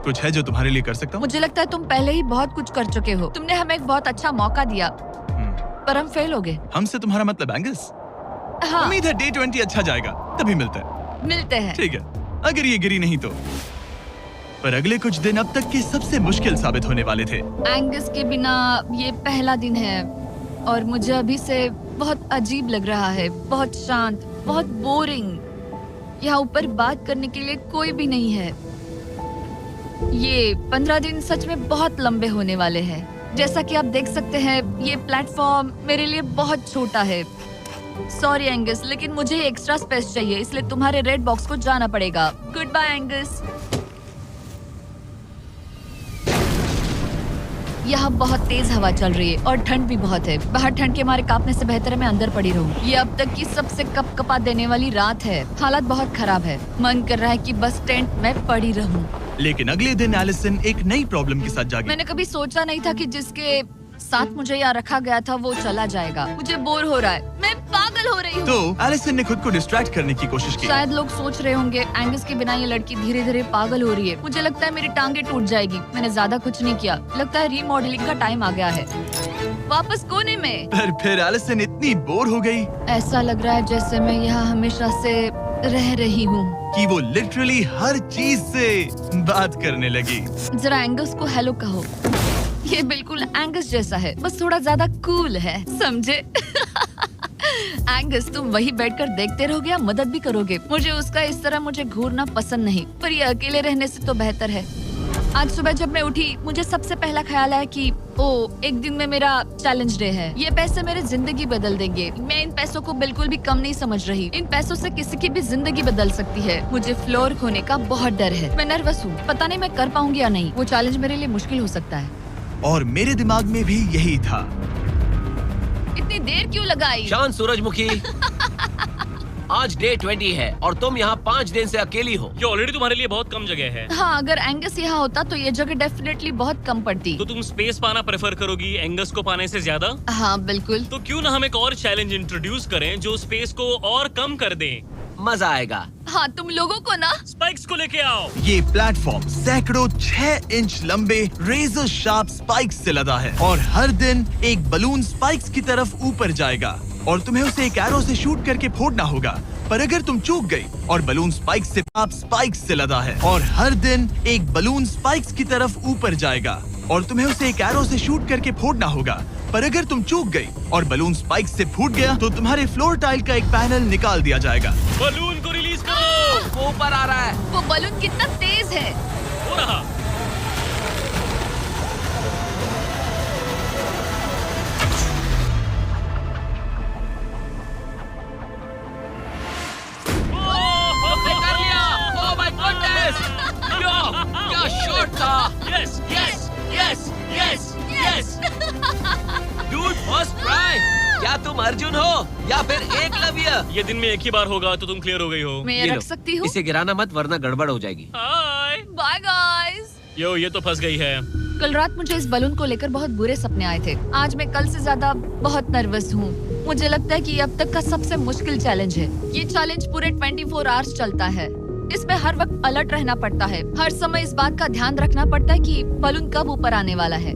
Speaker 1: कुछ है जो तुम्हारे लिए कर सकता हूँ?
Speaker 2: मुझे लगता है तुम पहले ही बहुत कुछ कर चुके हो। तुमने हमें एक बहुत अच्छा मौका दिया, पर हम फेल हो गए।
Speaker 1: हमसे तुम्हारा मतलब एंगस?
Speaker 2: हाँ,
Speaker 1: उम्मीद है डे 20 अच्छा जाएगा, तभी मिलते हैं।
Speaker 2: मिलते हैं।
Speaker 1: ठीक है, अगर ये गिरी नहीं तो। पर अगले कुछ दिन अब तक के सबसे मुश्किल साबित होने वाले थे।
Speaker 2: एंगस के बिना ये पहला दिन है और मुझे अभी से बहुत अजीब लग रहा है, बहुत शांत, बहुत बोरिंग। यहाँ ऊपर बात करने के लिए कोई भी नहीं है। ये 15 दिन सच में बहुत लंबे होने वाले हैं। जैसा कि आप देख सकते हैं, ये प्लेटफॉर्म मेरे लिए बहुत छोटा है। सॉरी एंगस, लेकिन मुझे एक्स्ट्रा स्पेस चाहिए, इसलिए तुम्हारे रेड बॉक्स को जाना पड़ेगा। Good bye Angus. यहाँ बहुत तेज हवा चल रही है और ठंड भी बहुत है। बाहर ठंड के मारे कांपने से बेहतर है मैं अंदर पड़ी रहूं। ये अब तक की सबसे कपकपा देने वाली रात है। हालात बहुत खराब है। मन कर रहा है कि बस टेंट में पड़ी रहूं।
Speaker 1: लेकिन अगले दिन एलिसन एक नई प्रॉब्लम के साथ जागी।
Speaker 2: मैंने कभी सोचा नहीं था कि जिसके साथ मुझे यहाँ रखा गया था वो चला जाएगा। मुझे बोर हो रहा है, मैं पागल हो रही हूँ।
Speaker 1: तो एलिसन ने खुद को डिस्ट्रैक्ट करने की कोशिश की।
Speaker 2: शायद लोग सोच रहे होंगे एंगस के बिना ये लड़की धीरे धीरे पागल हो रही है। मुझे लगता है मेरी टांगे टूट जाएगी। मैंने ज्यादा कुछ नहीं किया। लगता है रीमॉडलिंग का टाइम आ गया है। वापस कोने में।
Speaker 1: पर फिर एलिसन इतनी बोर हो गई
Speaker 2: ऐसा लग रहा है जैसे मैं यहाँ हमेशा से रह रही हूँ।
Speaker 1: कि वो लिटरली हर चीज से बात करने लगी।
Speaker 2: जरा एंगस को हेलो कहो। ये बिल्कुल एंगस जैसा है, बस थोड़ा ज्यादा कूल है, समझे? एंगस, तुम वही बैठकर देखते रहोगे या मदद भी करोगे? मुझे उसका इस तरह मुझे घूरना पसंद नहीं, पर ये अकेले रहने से तो बेहतर है। आज सुबह जब मैं उठी, मुझे सबसे पहला ख्याल आया कि एक दिन में मेरा चैलेंज डे है। ये पैसे मेरी जिंदगी बदल देंगे। मैं इन पैसों को बिल्कुल भी कम नहीं समझ रही। इन पैसों से किसी की भी जिंदगी बदल सकती है। मुझे फ्लोर खोने का बहुत डर है। मैं नर्वस हूँ, पता नहीं मैं कर पाऊंगी या नहीं। वो चैलेंज मेरे लिए मुश्किल हो सकता है।
Speaker 1: और मेरे दिमाग में भी यही था।
Speaker 2: इतनी देर क्यों लगाई?
Speaker 4: शांत सूरजमुखी। आज डे 20 है और तुम यहाँ 5 दिन से अकेली हो।
Speaker 5: ये ऑलरेडी तुम्हारे लिए बहुत कम जगह है।
Speaker 2: हाँ, अगर एंगस यहाँ होता तो ये जगह डेफिनेटली बहुत कम पड़ती।
Speaker 5: तो तुम स्पेस पाना प्रेफर करोगी एंगस को पाने से ज्यादा?
Speaker 2: हाँ बिल्कुल।
Speaker 5: तो क्यों ना हम एक और चैलेंज इंट्रोड्यूस करें जो स्पेस को और कम कर दे।
Speaker 4: मजा आएगा।
Speaker 2: हाँ, तुम लोगों को ना
Speaker 5: स्पाइक्स को लेके आओ।
Speaker 1: ये प्लेटफॉर्म सैकड़ों 6 इंच लंबे रेजर शार्प स्पाइक्स से लदा है और हर दिन एक बलून स्पाइक्स की तरफ ऊपर जाएगा और तुम्हें उसे एक एरो से शूट करके फोड़ना होगा। पर अगर तुम चूक गई और बलून स्पाइक्स से लदा है और हर दिन एक बलून स्पाइक्स की तरफ ऊपर जाएगा और तुम्हें उसे एक एरो से शूट करके फोड़ना होगा। पर अगर तुम चूक गई और बलून स्पाइक्स से फूट गया तो तुम्हारे फ्लोर टाइल का एक पैनल निकाल दिया जाएगा।
Speaker 5: बलून को रिलीज करो।
Speaker 4: वो ऊपर आ रहा है।
Speaker 2: वो बलून कितना तेज है।
Speaker 5: हो रहा।
Speaker 4: उसने कर लिया। Oh my goodness. क्या शॉट था।
Speaker 5: Yes yes yes yes yes.
Speaker 4: Dude, first try. क्या तुम अर्जुन हो या फिर एकलव्य?
Speaker 5: ये दिन में एक ही बार होगा तो तुम क्लियर हो गई हो।
Speaker 2: मैं
Speaker 4: ये
Speaker 2: ये
Speaker 4: लो।
Speaker 2: रख सकती हूँ?
Speaker 4: इसे गिराना मत वरना गड़बड़ हो जाएगी।
Speaker 5: हाय।
Speaker 2: Bye guys.
Speaker 5: यो, ये तो फंस गई है।
Speaker 2: कल रात मुझे इस बलून को लेकर बहुत बुरे सपने आए थे। आज मैं कल से ज्यादा बहुत नर्वस हूँ। मुझे लगता है कि ये अब तक का सबसे मुश्किल चैलेंज है। ये चैलेंज पूरे 24 आवर्स चलता है। इसमें हर वक्त अलर्ट रहना पड़ता है। हर समय इस बात का ध्यान रखना पड़ता है कि बलून कब ऊपर आने वाला है।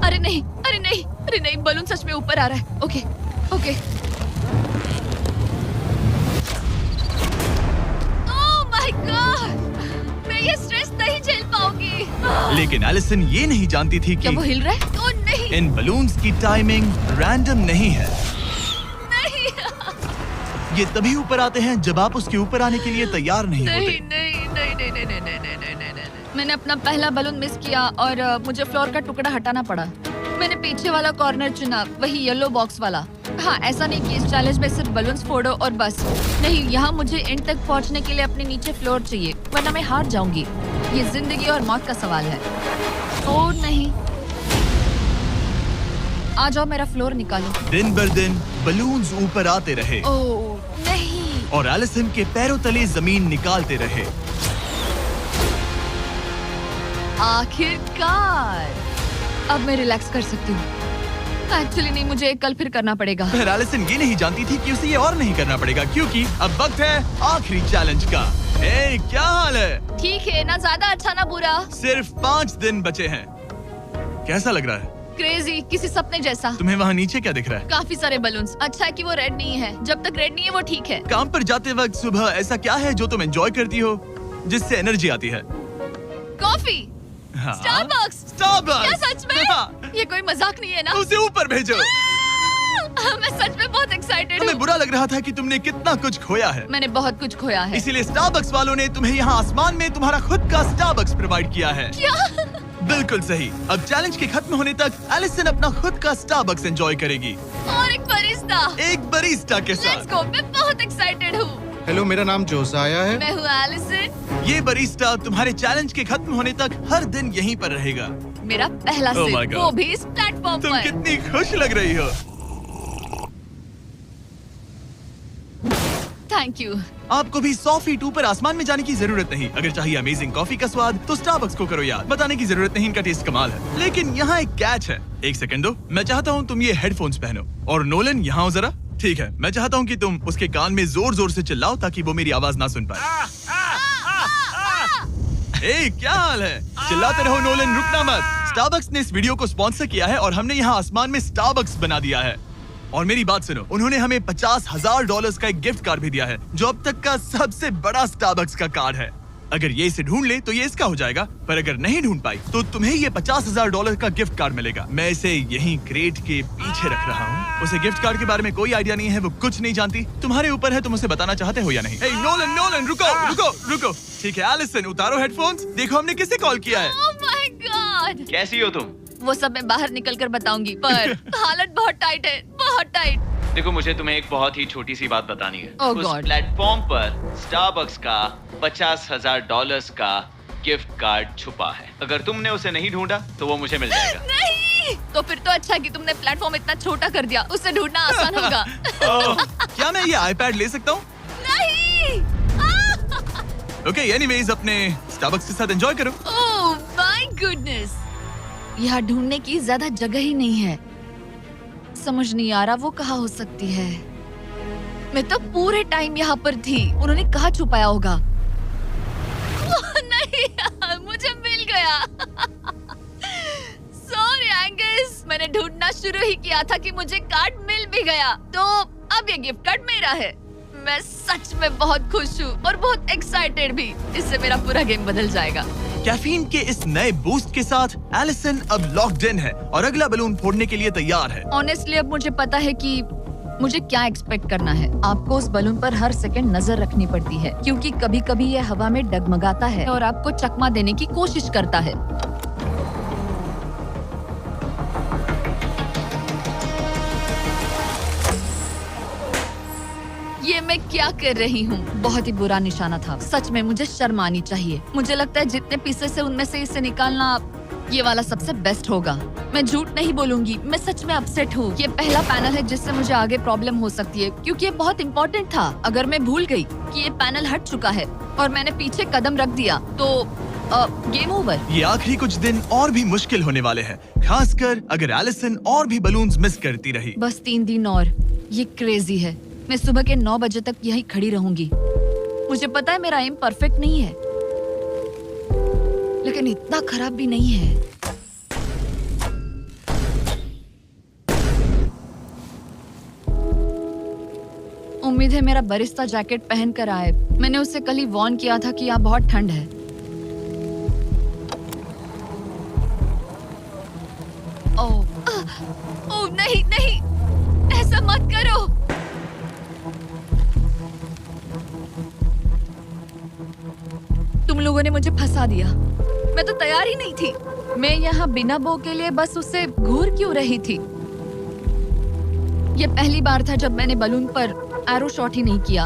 Speaker 2: अरे नहीं, अरे नहीं, अरे नहीं, बलून सच में ऊपर आ रहा है। Okay, okay. Oh my God, मैं ये स्ट्रेस नहीं झेल पाऊंगी।
Speaker 1: लेकिन एलिसन ये नहीं जानती थी
Speaker 2: क्या वो
Speaker 1: कि
Speaker 2: हिल रहा है? ओ नहीं,
Speaker 1: इन बलून्स की टाइमिंग रैंडम नहीं है।
Speaker 2: नहीं,
Speaker 1: ये तभी ऊपर आते हैं जब आप उसके ऊपर आने के लिए तैयार नहीं
Speaker 2: नहीं,
Speaker 1: होते।
Speaker 2: नहीं, नहीं, नहीं, नहीं, नहीं, नहीं, नहीं, नहीं, नहीं, नहीं। मैंने अपना पहला बलून मिस किया और मुझे फ्लोर का टुकड़ा हटाना पड़ा। मैंने पीछे वाला कॉर्नर चुना, वही येलो बॉक्स वाला। हाँ, ऐसा नहीं कि इस चैलेंज में सिर्फ बलून्स फोड़ो और बस। नहीं, यहाँ मुझे एंड तक पहुँचने के लिए अपने नीचे फ्लोर चाहिए, वरना मैं हार जाऊंगी। ये जिंदगी और मौत का सवाल है। ओ नहीं, आ जाओ, मेरा फ्लोर निकालो।
Speaker 1: दिन बर दिन बलून्स ऊपर आते रहे
Speaker 2: ओ नहीं,
Speaker 1: और एलिसन के पैरों तले जमीन निकालते रहे।
Speaker 2: आखिरकार अब मैं रिलैक्स कर सकती हूँ। एक्चुअली नहीं, मुझे कल फिर करना पड़ेगा।
Speaker 1: फिर एलिसन ये नहीं जानती थी कि उसे ये और नहीं करना पड़ेगा, क्योंकि अब वक्त है आखिरी चैलेंज का। ए, क्या हाल है?
Speaker 2: ठीक है, ना ज्यादा अच्छा ना बुरा।
Speaker 1: सिर्फ 5 दिन बचे हैं। कैसा लग रहा है?
Speaker 2: क्रेजी, किसी सपने जैसा।
Speaker 1: तुम्हें वहाँ नीचे क्या दिख रहा है?
Speaker 2: काफी सारे बलून्स। अच्छा है कि वो रेड नहीं है। जब तक रेड नहीं है वो ठीक है।
Speaker 1: काम पर जाते वक्त सुबह ऐसा क्या है जो तुम एंजॉय करती हो, जिससे एनर्जी आती है?
Speaker 2: कॉफी।
Speaker 1: हाँ?
Speaker 2: स्टारबक्स।
Speaker 1: स्टारबक्स।
Speaker 2: क्या सच में?
Speaker 1: हाँ।
Speaker 2: ये कोई मजाक नहीं है ना?
Speaker 1: उसे ऊपर भेजो।
Speaker 2: मैं सच में बहुत एक्साइटेड
Speaker 1: हमें
Speaker 2: हूँ।
Speaker 1: बुरा लग रहा था कि तुमने कितना कुछ खोया है,
Speaker 2: मैंने बहुत कुछ खोया है।
Speaker 1: इसीलिए स्टारबक्स वालों ने तुम्हें यहाँ आसमान में तुम्हारा खुद का स्टारबक्स प्रोवाइड किया है।
Speaker 2: क्या?
Speaker 1: बिल्कुल सही। अब चैलेंज के खत्म होने तक एलिसन अपना खुद का स्टारबक्स एंजॉय करेगी,
Speaker 2: और एक बरिस्ता।
Speaker 1: एक बरिस्टा के
Speaker 2: लेट्स
Speaker 1: साथ।
Speaker 2: गो, मैं बहुत एक्साइटेड हूँ।
Speaker 6: हेलो, मेरा नाम जोसाया है।
Speaker 2: मैं हूँ एलिसन।
Speaker 1: ये बरिस्टा तुम्हारे चैलेंज के खत्म होने तक हर दिन यहीं पर रहेगा।
Speaker 2: मेरा पहला
Speaker 1: Oh my
Speaker 2: सिप,
Speaker 1: God.
Speaker 2: वो भी इस प्लेटफॉर्म
Speaker 1: तुम
Speaker 2: पर।
Speaker 1: कितनी खुश लग रही हो।
Speaker 2: Thank you.
Speaker 1: आपको भी 100 फीट ऊपर आसमान में जाने की जरूरत नहीं। अगर चाहिए अमेजिंग कॉफी का स्वाद तो स्टारबक्स को करो याद। बताने की जरूरत नहीं, इनका टेस्ट कमाल है। लेकिन यहाँ एक कैच है। एक सेकंड दो, मैं चाहता हूँ तुम ये हेडफोन्स पहनो। और नोलन, यहाँ आओ जरा। ठीक है, मैं चाहता हूँ कि तुम उसके कान में जोर जोर से चिल्लाओ ताकि वो मेरी आवाज ना सुन पाए। ए, क्या हाल है? चिल्लाते रहो नोलन, रुकना मत। स्टारबक्स ने इस वीडियो को स्पॉन्सर किया है और हमने यहाँ आसमान में स्टारबक्स बना दिया है। और मेरी बात सुनो, उन्होंने हमें $50,000 का एक गिफ्ट कार्ड भी दिया है, जो अब तक का सबसे बड़ा स्टारबक्स का कार्ड है। अगर ये इसे ढूंढ ले तो ये इसका हो जाएगा, पर अगर नहीं ढूंढ पाई तो तुम्हें ये $50,000 का गिफ्ट कार्ड मिलेगा। मैं इसे यहीं क्रेट के पीछे रख रहा हूँ। उसे गिफ्ट कार्ड के बारे में कोई आइडिया नहीं है, वो कुछ नहीं जानती। तुम्हारे ऊपर है, तुम उसे बताना चाहते हो या नहीं। ए, नोलन, नोलन, रुको, रुको, रुको। ठीक है एलिसन, उतारो हेडफोन्स। देखो हमने किसे कॉल किया है।
Speaker 2: Oh my God.
Speaker 3: कैसी हो तुम?
Speaker 2: वो सब मैं बाहर निकल कर बताऊंगी, पर हालत बहुत टाइट है, बहुत टाइट।
Speaker 3: देखो, मुझे तुम्हें एक बहुत ही छोटी सी बात बतानी है।
Speaker 2: Oh
Speaker 3: उस
Speaker 2: God.
Speaker 3: प्लेटफॉर्म पर स्टारबक्स का $50,000 का गिफ्ट कार्ड छुपा है। अगर तुमने उसे नहीं ढूंढा तो वो मुझे मिल जाएगा।
Speaker 2: नहीं, तो फिर तो अच्छा कि तुमने प्लेटफॉर्म इतना छोटा कर दिया, उससे ढूंढना आसान होगा।
Speaker 1: क्या मैं ये आईपैड ले सकता हूँ?
Speaker 2: नहीं।
Speaker 1: ओके, एनीवेज अपने स्टारबक्स के साथ एंजॉय करो।
Speaker 2: ओह माय गुडनेस, यहाँ ढूंढने की ज्यादा जगह ही नहीं है। समझ नहीं आ रहा वो कहाँ हो सकती है। मैं तो पूरे टाइम यहाँ पर थी, उन्होंने कहाँ छुपाया होगा। ओह, नहीं, मुझे मिल गया। सॉरी एंगस, मैंने ढूंढना शुरू ही किया था कि मुझे कार्ड मिल भी गया, तो अब ये गिफ्ट कार्ड मेरा है। मैं सच में बहुत खुश हूँ और बहुत एक्साइटेड भी। इससे मेरा पूरा गेम बदल जाएगा।
Speaker 1: कैफीन के इस नए बूस्ट के साथ एलिसन अब लॉक्ड इन है और अगला बलून फोड़ने के लिए तैयार है।
Speaker 2: ऑनेस्टली अब मुझे पता है कि मुझे क्या एक्सपेक्ट करना है। आपको उस बलून पर हर सेकंड नजर रखनी पड़ती है, क्योंकि कभी-कभी यह हवा में डगमगाता है और आपको चकमा देने की कोशिश करता है। ये मैं क्या कर रही हूँ? बहुत ही बुरा निशाना था। सच में मुझे शर्म आनी चाहिए। मुझे लगता है जितने पीसेस है उनमें से इसे निकालना ये वाला सबसे बेस्ट होगा। मैं झूठ नहीं बोलूंगी, मैं सच में अपसेट हूँ। ये पहला पैनल है जिससे मुझे आगे प्रॉब्लम हो सकती है, क्योंकि ये बहुत इम्पोर्टेंट था। अगर मैं भूल गई कि ये पैनल हट चुका है और मैंने पीछे कदम रख दिया तो गेम ओवर।
Speaker 1: ये आखिरी कुछ दिन और भी मुश्किल होने वाले हैं, खासकर अगर एलिसन और भी बलून्स मिस करती रही।
Speaker 2: बस 3 दिन और। ये क्रेजी है। मैं सुबह के 9 बजे तक यहीं खड़ी रहूंगी। मुझे पता है मेरा एम परफेक्ट नहीं है, लेकिन इतना खराब भी नहीं है। उम्मीद है मेरा बरिस्ता जैकेट पहन कर आए। मैंने उससे कल ही वार्न किया था कि यहाँ बहुत ठंड है। मत करो। तुम लोगों ने मुझे फंसा दिया। मैं तो तैयार ही नहीं थी। मैं यहाँ बिना बो के लिए बस उससे घूर क्यों रही थी? ये पहली बार था जब मैंने बलून पर एरो शॉट ही नहीं किया।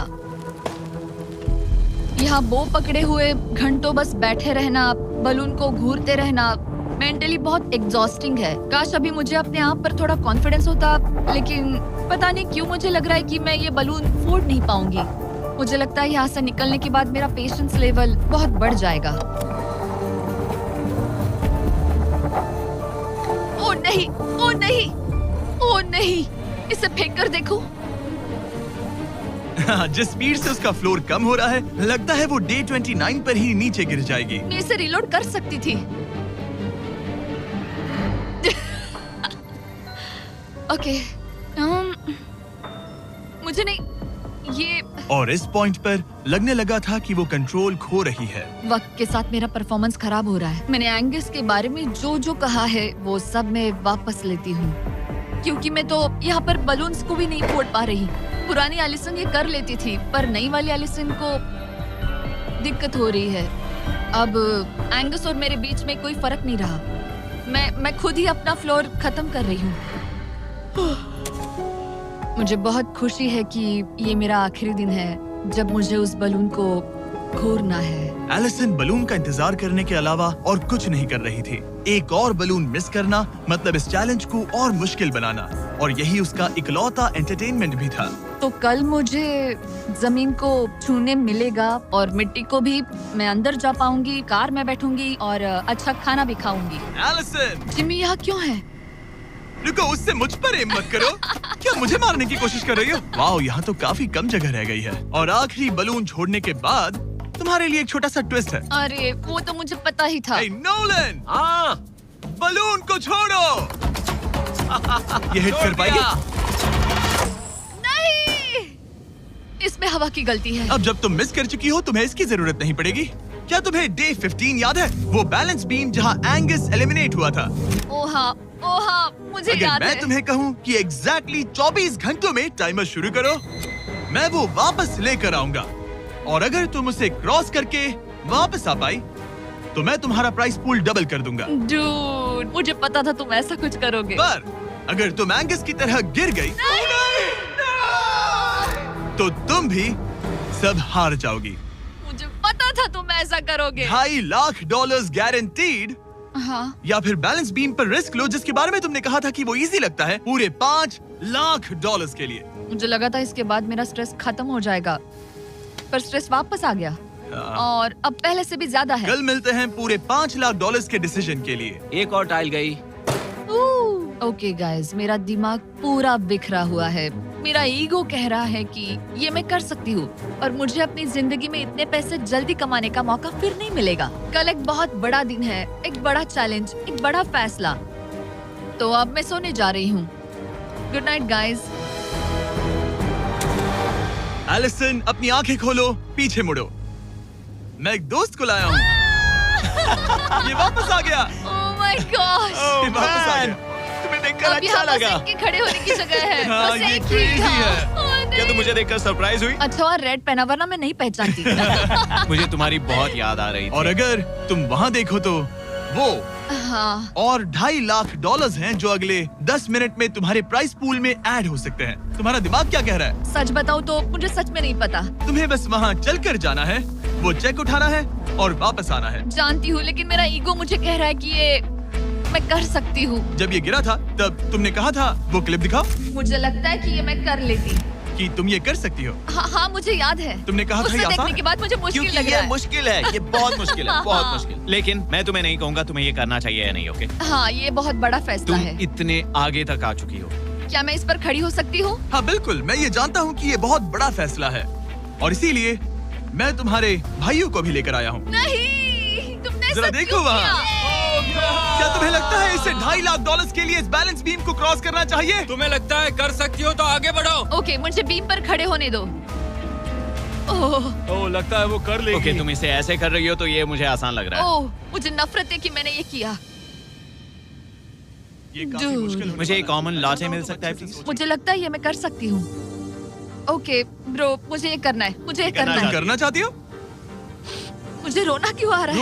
Speaker 2: यहाँ बो पकड़े हुए घंटों बस बैठे रहना, बलून को घूरते रहना मेंटली बहुत एग्जॉस्टिंग है। काश अभी मुझे अपने आप पर थोड़ा कॉन्फिडेंस होता, लेकिन पता नहीं क्यों मुझे लग रहा है कि मैं ये बलून फोड़ नहीं पाऊंगी। मुझे लगता है यहाँ से निकलने के बाद मेरा पेशेंस लेवल बहुत बढ़ जाएगा। ओ नहीं, ओ नहीं, ओ नहीं, इसे फेंक कर देखो।
Speaker 1: जिस स्पीड से उसका फ्लोर कम हो रहा है, लगता है वो डे 29 पर ही नीचे गिर जाएगी।
Speaker 2: मैं इसे रिलोड कर सकती थी। ओके, मुझे नहीं ये।
Speaker 1: और इस पॉइंट पर लगने लगा था कि वो कंट्रोल खो रही है।
Speaker 2: वक्त के साथ मेरा परफॉर्मेंस खराब हो रहा है। मैंने एंगस के बारे में जो जो कहा है वो सब मैं वापस लेती हूँ, क्योंकि मैं तो यहाँ पर बलून्स को भी नहीं फोड़ पा रही। पुरानी एलिसन ये कर लेती थी, पर नई वाली एलिसन को दिक्कत हो रही है। अब एंगस और मेरे बीच में कोई फर्क नहीं रहा। मैं खुद ही अपना फ्लोर खत्म कर रही हूँ। मुझे बहुत खुशी है कि ये मेरा आखिरी दिन है जब मुझे उस बलून को घूरना है।
Speaker 1: एलिसन बलून का इंतजार करने के अलावा और कुछ नहीं कर रही थी। एक और बलून मिस करना मतलब इस चैलेंज को और मुश्किल बनाना, और यही उसका इकलौता एंटरटेनमेंट भी था।
Speaker 2: तो कल मुझे जमीन को छूने मिलेगा और मिट्टी को भी। मैं अंदर जा पाऊंगी, कार में बैठूंगी और अच्छा खाना भी खाऊंगी।
Speaker 1: एलिसन,
Speaker 2: जिमी यहाँ क्यों है?
Speaker 1: रुको, उससे मुझ पर एम मत करो। क्या मुझे मारने की कोशिश कर रही हो? वाओ, यहाँ तो काफी कम जगह रह गई है। और आखिरी बलून छोड़ने के बाद तुम्हारे लिए एक छोटा सा ट्विस्ट है।
Speaker 2: अरे वो तो मुझे पता ही था।
Speaker 1: हे नोलन,
Speaker 4: हाँ,
Speaker 1: बलून को छोड़ो। ये हिट कर पाएगी?
Speaker 2: नहीं, इसमें हवा की गलती है।
Speaker 1: अब जब तुम मिस कर चुकी हो, तुम्हें इसकी जरूरत नहीं पड़ेगी। क्या तुम्हें डे 15 याद है? वो बैलेंस बीम जहाँ एंगस एलिमिनेट हुआ था।
Speaker 2: ओह हाँ, मुझे
Speaker 1: अगर
Speaker 2: याद
Speaker 1: मैं
Speaker 2: है।
Speaker 1: तुम्हें कहूँ कि एग्जैक्टली 24 घंटों में टाइमर शुरू करो, मैं वो वापस लेकर आऊंगा। और अगर तुम उसे क्रॉस करके वापस आ पाई, तो मैं तुम्हारा प्राइस पूल डबल कर दूंगा।
Speaker 2: डूड, मुझे पता था तुम ऐसा कुछ करोगे।
Speaker 1: पर अगर तुम एंगस की तरह गिर गई, तो तुम भी सब हार जाओगी।
Speaker 2: मुझे पता था तुम ऐसा करोगे।
Speaker 1: $2.5 लाख गारंटीड।
Speaker 2: हाँ,
Speaker 1: या फिर बैलेंस बीम पर रिस्क लो, जिसके बारे में तुमने कहा था कि वो इजी लगता है, पूरे $5 लाख के लिए।
Speaker 2: मुझे लगा था इसके बाद मेरा स्ट्रेस खत्म हो जाएगा, पर स्ट्रेस वापस आ गया और अब पहले से भी ज्यादा है।
Speaker 1: कल मिलते हैं पूरे $5 लाख के डिसीजन के लिए।
Speaker 4: एक और टाइल गई।
Speaker 2: ओके गाइस, मेरा दिमाग पूरा बिखरा हुआ है। मेरा ईगो कह रहा है कि ये मैं कर सकती हूँ और मुझे अपनी जिंदगी में इतने पैसे जल्दी कमाने का मौका फिर नहीं मिलेगा। कल एक बहुत बड़ा दिन है, एक बड़ा चैलेंज, एक बड़ा फैसला। तो अब मैं सोने जा रही हूँ। Good night guys.
Speaker 1: एलिसन, अपनी आंखें खोलो, पीछे मुड़ो। मैं एक दोस्त को लाया हूँ। ये वापस आ गया।
Speaker 2: Oh my God.
Speaker 1: ये वापस आ गया। तुम्हें देखकर
Speaker 2: अब
Speaker 1: अच्छा
Speaker 2: यहाँ बस
Speaker 1: लगा।
Speaker 2: एक के खड़े होने की जगह है।
Speaker 1: हाँ,
Speaker 2: बस
Speaker 1: ये
Speaker 2: एक ही
Speaker 1: crazy
Speaker 2: था।
Speaker 1: है।
Speaker 2: ओह, नहीं।
Speaker 3: क्या तुम मुझे देखकर सरप्राइज हुई?
Speaker 2: अच्छा और रेड पहना, वरना मैं नहीं पहचानती।
Speaker 3: मुझे तुम्हारी बहुत याद आ रही थी।
Speaker 1: और अगर तुम वहाँ देखो तो वो
Speaker 2: हाँ,
Speaker 1: और $2.5 लाख हैं जो अगले 10 मिनट में तुम्हारे प्राइस पूल में ऐड हो सकते हैं। तुम्हारा दिमाग क्या कह रहा है?
Speaker 2: सच बताऊँ तो मुझे सच में नहीं पता।
Speaker 1: तुम्हें बस वहाँ चलकर जाना है, वो चेक उठाना है और वापस आना है।
Speaker 2: जानती हूँ, लेकिन मेरा ईगो मुझे कह रहा है कि ये मैं कर सकती हूँ।
Speaker 1: जब ये गिरा था तब तुमने कहा था, वो क्लिप दिखाओ,
Speaker 2: मुझे लगता है कि ये मैं कर लेती।
Speaker 1: कि तुम ये कर सकती हो।
Speaker 2: हाँ, मुझे याद है।
Speaker 1: तुमने कहा था
Speaker 2: उसे
Speaker 1: ये आसान
Speaker 2: देखने
Speaker 1: है।
Speaker 2: के बाद मुझे मुश्किल
Speaker 3: क्योंकि
Speaker 2: लग
Speaker 3: ये
Speaker 2: रहा है।
Speaker 3: मुश्किल है, ये बहुत मुश्किल है, बहुत मुश्किल। लेकिन मैं तुम्हें नहीं कहूंगा तुम्हें ये करना चाहिए या नहीं, ओके?
Speaker 2: हाँ, ये बहुत बड़ा फैसला
Speaker 3: तुम
Speaker 2: है।
Speaker 3: इतने आगे तक आ चुकी हो।
Speaker 2: क्या मैं इस पर खड़ी हो सकती हूँ?
Speaker 1: हाँ बिल्कुल, मैं ये जानता हूँ कि ये बहुत बड़ा फैसला है और इसीलिए मैं तुम्हारे भाइयों को भी लेकर आया हूँ।
Speaker 2: नहीं, तुमने
Speaker 1: जरा
Speaker 2: ऐसा
Speaker 1: देखो
Speaker 2: क्यों
Speaker 1: वहाँ।
Speaker 2: किया?
Speaker 1: क्या तुम्हें लगता है इसे $2.5 लाख के लिए इस बैलेंस बीम को क्रॉस करना चाहिए?
Speaker 5: तुम्हें लगता है कर सकती हो तो आगे बढ़ो।
Speaker 2: ओके, मुझे बीम पर खड़े होने दो। ओह,
Speaker 5: ओह, लगता है वो कर लेगी।
Speaker 3: ओके, तुम इसे ऐसे कर रही हो तो ये मुझे आसान लग रहा है।
Speaker 2: ओह, मुझे नफरत है कि मैंने ये किया।
Speaker 1: ये काफी
Speaker 2: Dude.
Speaker 1: मुश्किल होने
Speaker 3: मुझे एक
Speaker 1: वाला है।
Speaker 3: कॉमन लॉटे
Speaker 1: मैं
Speaker 3: मिल
Speaker 1: चाहता हूँ
Speaker 3: सकता है
Speaker 1: तुम अच्छे से
Speaker 3: प्लीज?
Speaker 1: सोचो।
Speaker 2: मुझे लगता है ये मैं कर सकती हूँ। ओके ब्रो, मुझे ये करना है, मुझे ये करना
Speaker 3: करना
Speaker 2: है।
Speaker 1: तुम करना चाहती हो?
Speaker 2: मुझे रोना क्यों आ रहा है?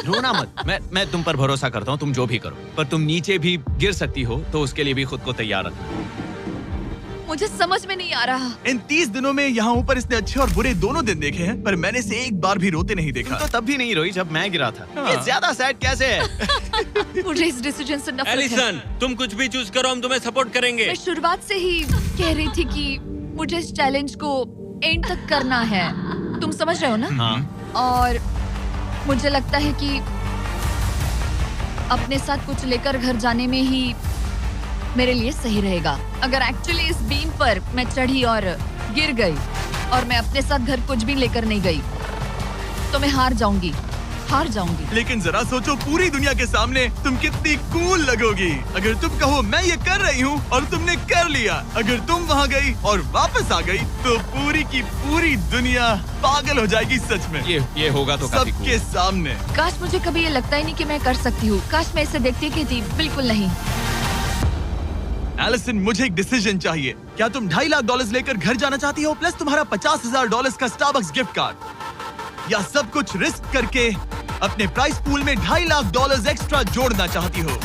Speaker 3: रोना मत। मैं तुम पर भरोसा करता हूँ, तुम जो भी करो, पर तुम नीचे भी गिर सकती हो, तो उसके लिए भी खुद को तैयार रखना।
Speaker 2: मुझे समझ में नहीं आ रहा।
Speaker 1: इन 30 दिनों में यहाँ ऊपर इसने अच्छे और बुरे दोनों दिन देखे हैं, पर मैंने इसे एक बार भी रोते नहीं देखा।
Speaker 3: तो तब भी नहीं रोई जब मैं गिरा था।
Speaker 1: हाँ।
Speaker 3: ये ज्यादा सैड कैसे है?
Speaker 2: मुझे इस डिसीजन से नफरत है।
Speaker 5: एलिसन, तुम कुछ भी चूज करो, हम तुम्हें सपोर्ट करेंगे।
Speaker 2: मैं शुरुआत से ही कह रही थी कि मुझे इस चैलेंज को एंड तक करना है। तुम समझ रहे हो ना?
Speaker 3: हाँ।
Speaker 2: और मुझे लगता है कि अपने साथ कुछ लेकर घर जाने में ही मेरे लिए सही रहेगा। अगर एक्चुअली इस बीम पर मैं चढ़ी और गिर गई और मैं अपने साथ घर कुछ भी लेकर नहीं गई, तो मैं हार जाऊंगी।
Speaker 1: लेकिन जरा सोचो, पूरी दुनिया के सामने तुम कितनी कूल लगोगी अगर तुम कहो मैं ये कर रही हूँ और तुमने कर लिया। अगर तुम वहाँ गई और वापस आ गई तो पूरी की पूरी दुनिया पागल हो जाएगी सच में।
Speaker 3: ये होगा तो काफी
Speaker 1: सबके सामने।
Speaker 2: काश मुझे कभी ये लगता ही नहीं कि मैं कर सकती हूँ। काश मैं इसे देखती की थी। बिल्कुल नहीं।
Speaker 1: एलिसन, मुझे एक डिसीजन चाहिए। क्या तुम $2.5 लाख लेकर घर जाना चाहती हो प्लस तुम्हारा $50,000 का स्टारबक्स गिफ्ट कार्ड, या सब कुछ रिस्क करके अपने प्राइस पूल में $2.5 लाख एक्स्ट्रा जोड़ना चाहती हो?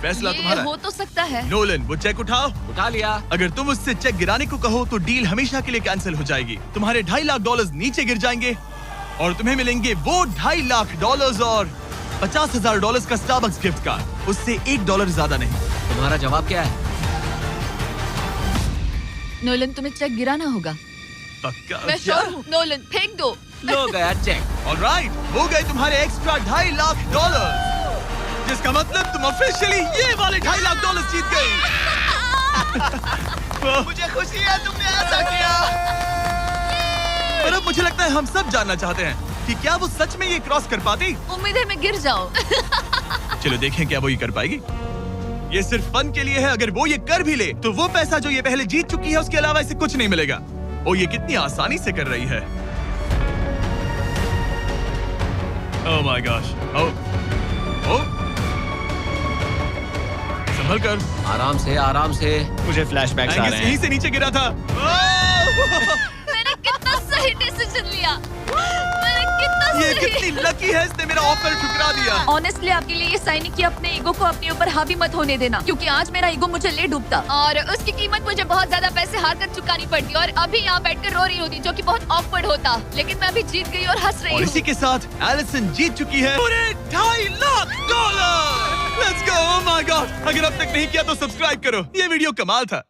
Speaker 1: फैसला
Speaker 2: ये
Speaker 1: तुम्हारा
Speaker 2: हो तो सकता है।
Speaker 1: नोलन, वो चेक उठाओ।
Speaker 4: उठा लिया।
Speaker 1: अगर तुम उससे चेक गिराने को कहो तो डील हमेशा के लिए कैंसिल हो जाएगी। तुम्हारे $2.5 लाख नीचे गिर जाएंगे और तुम्हें मिलेंगे वो $2.5 लाख और $50,000 का स्टारबक्स गिफ्ट कार्ड। उससे $1 ज्यादा नहीं।
Speaker 4: तुम्हारा जवाब क्या है?
Speaker 2: नोलन, तुम्हें चेक गिराना होगा।
Speaker 1: पक्का?
Speaker 2: मैं श्योर हूँ। नोलन, फेंक दो।
Speaker 4: लो गया चेक।
Speaker 1: ऑलराइट, हो गए तुम्हारे एक्स्ट्रा $2.5 लाख, जिसका मतलब तुम ऑफिशियली ये वाले $2.5 लाख जीत गई। मुझे खुशी है तुमने ऐसा किया। पर अब मुझे लगता है हम सब जानना चाहते हैं कि क्या वो सच में ये क्रॉस कर पाती।
Speaker 2: उम्मीद है मैं गिर जाऊं।
Speaker 1: चलो देखें क्या वो ये कर पाएगी। ये सिर्फ फन के लिए है। अगर वो ये कर भी ले तो वो पैसा जो ये पहले जीत चुकी है उसके अलावा इसे कुछ नहीं मिलेगा। ओ, ये कितनी आसानी से कर रही है। ओह माय गॉश। ओ संभल कर।
Speaker 4: आराम से।
Speaker 3: मुझे फ्लैशबैक्स आ
Speaker 1: एंगस
Speaker 3: रहे
Speaker 1: यहीं
Speaker 3: हैं।
Speaker 1: से नीचे गिरा था।
Speaker 2: मैंने कितना सही डिसीजन लिया। मैंने कितना
Speaker 1: ये
Speaker 2: सही।
Speaker 1: कितनी लकी है, इसने मेरा ऑफर ठुकरा दिया।
Speaker 2: ऑनेस्टली आपके लिए ये साइन कि अपने ईगो को अपने ऊपर हावी मत होने देना, क्योंकि आज मेरा ईगो मुझे ले डूबता और उसकी कीमत मुझे बहुत ज्यादा पैसे हार कर चुकानी पड़ती और अभी यहाँ बैठकर रो रही होती, जो कि बहुत ऑकवर्ड होता। लेकिन मैं अभी जीत गई और हंस रही
Speaker 1: और
Speaker 2: हूँ।
Speaker 1: इसी के साथ एलिसन जीत चुकी है पूरे $2.5 lakh. Let's go. Oh my God, अगर अब तक नहीं किया तो सब्सक्राइब करो। ये वीडियो कमाल था।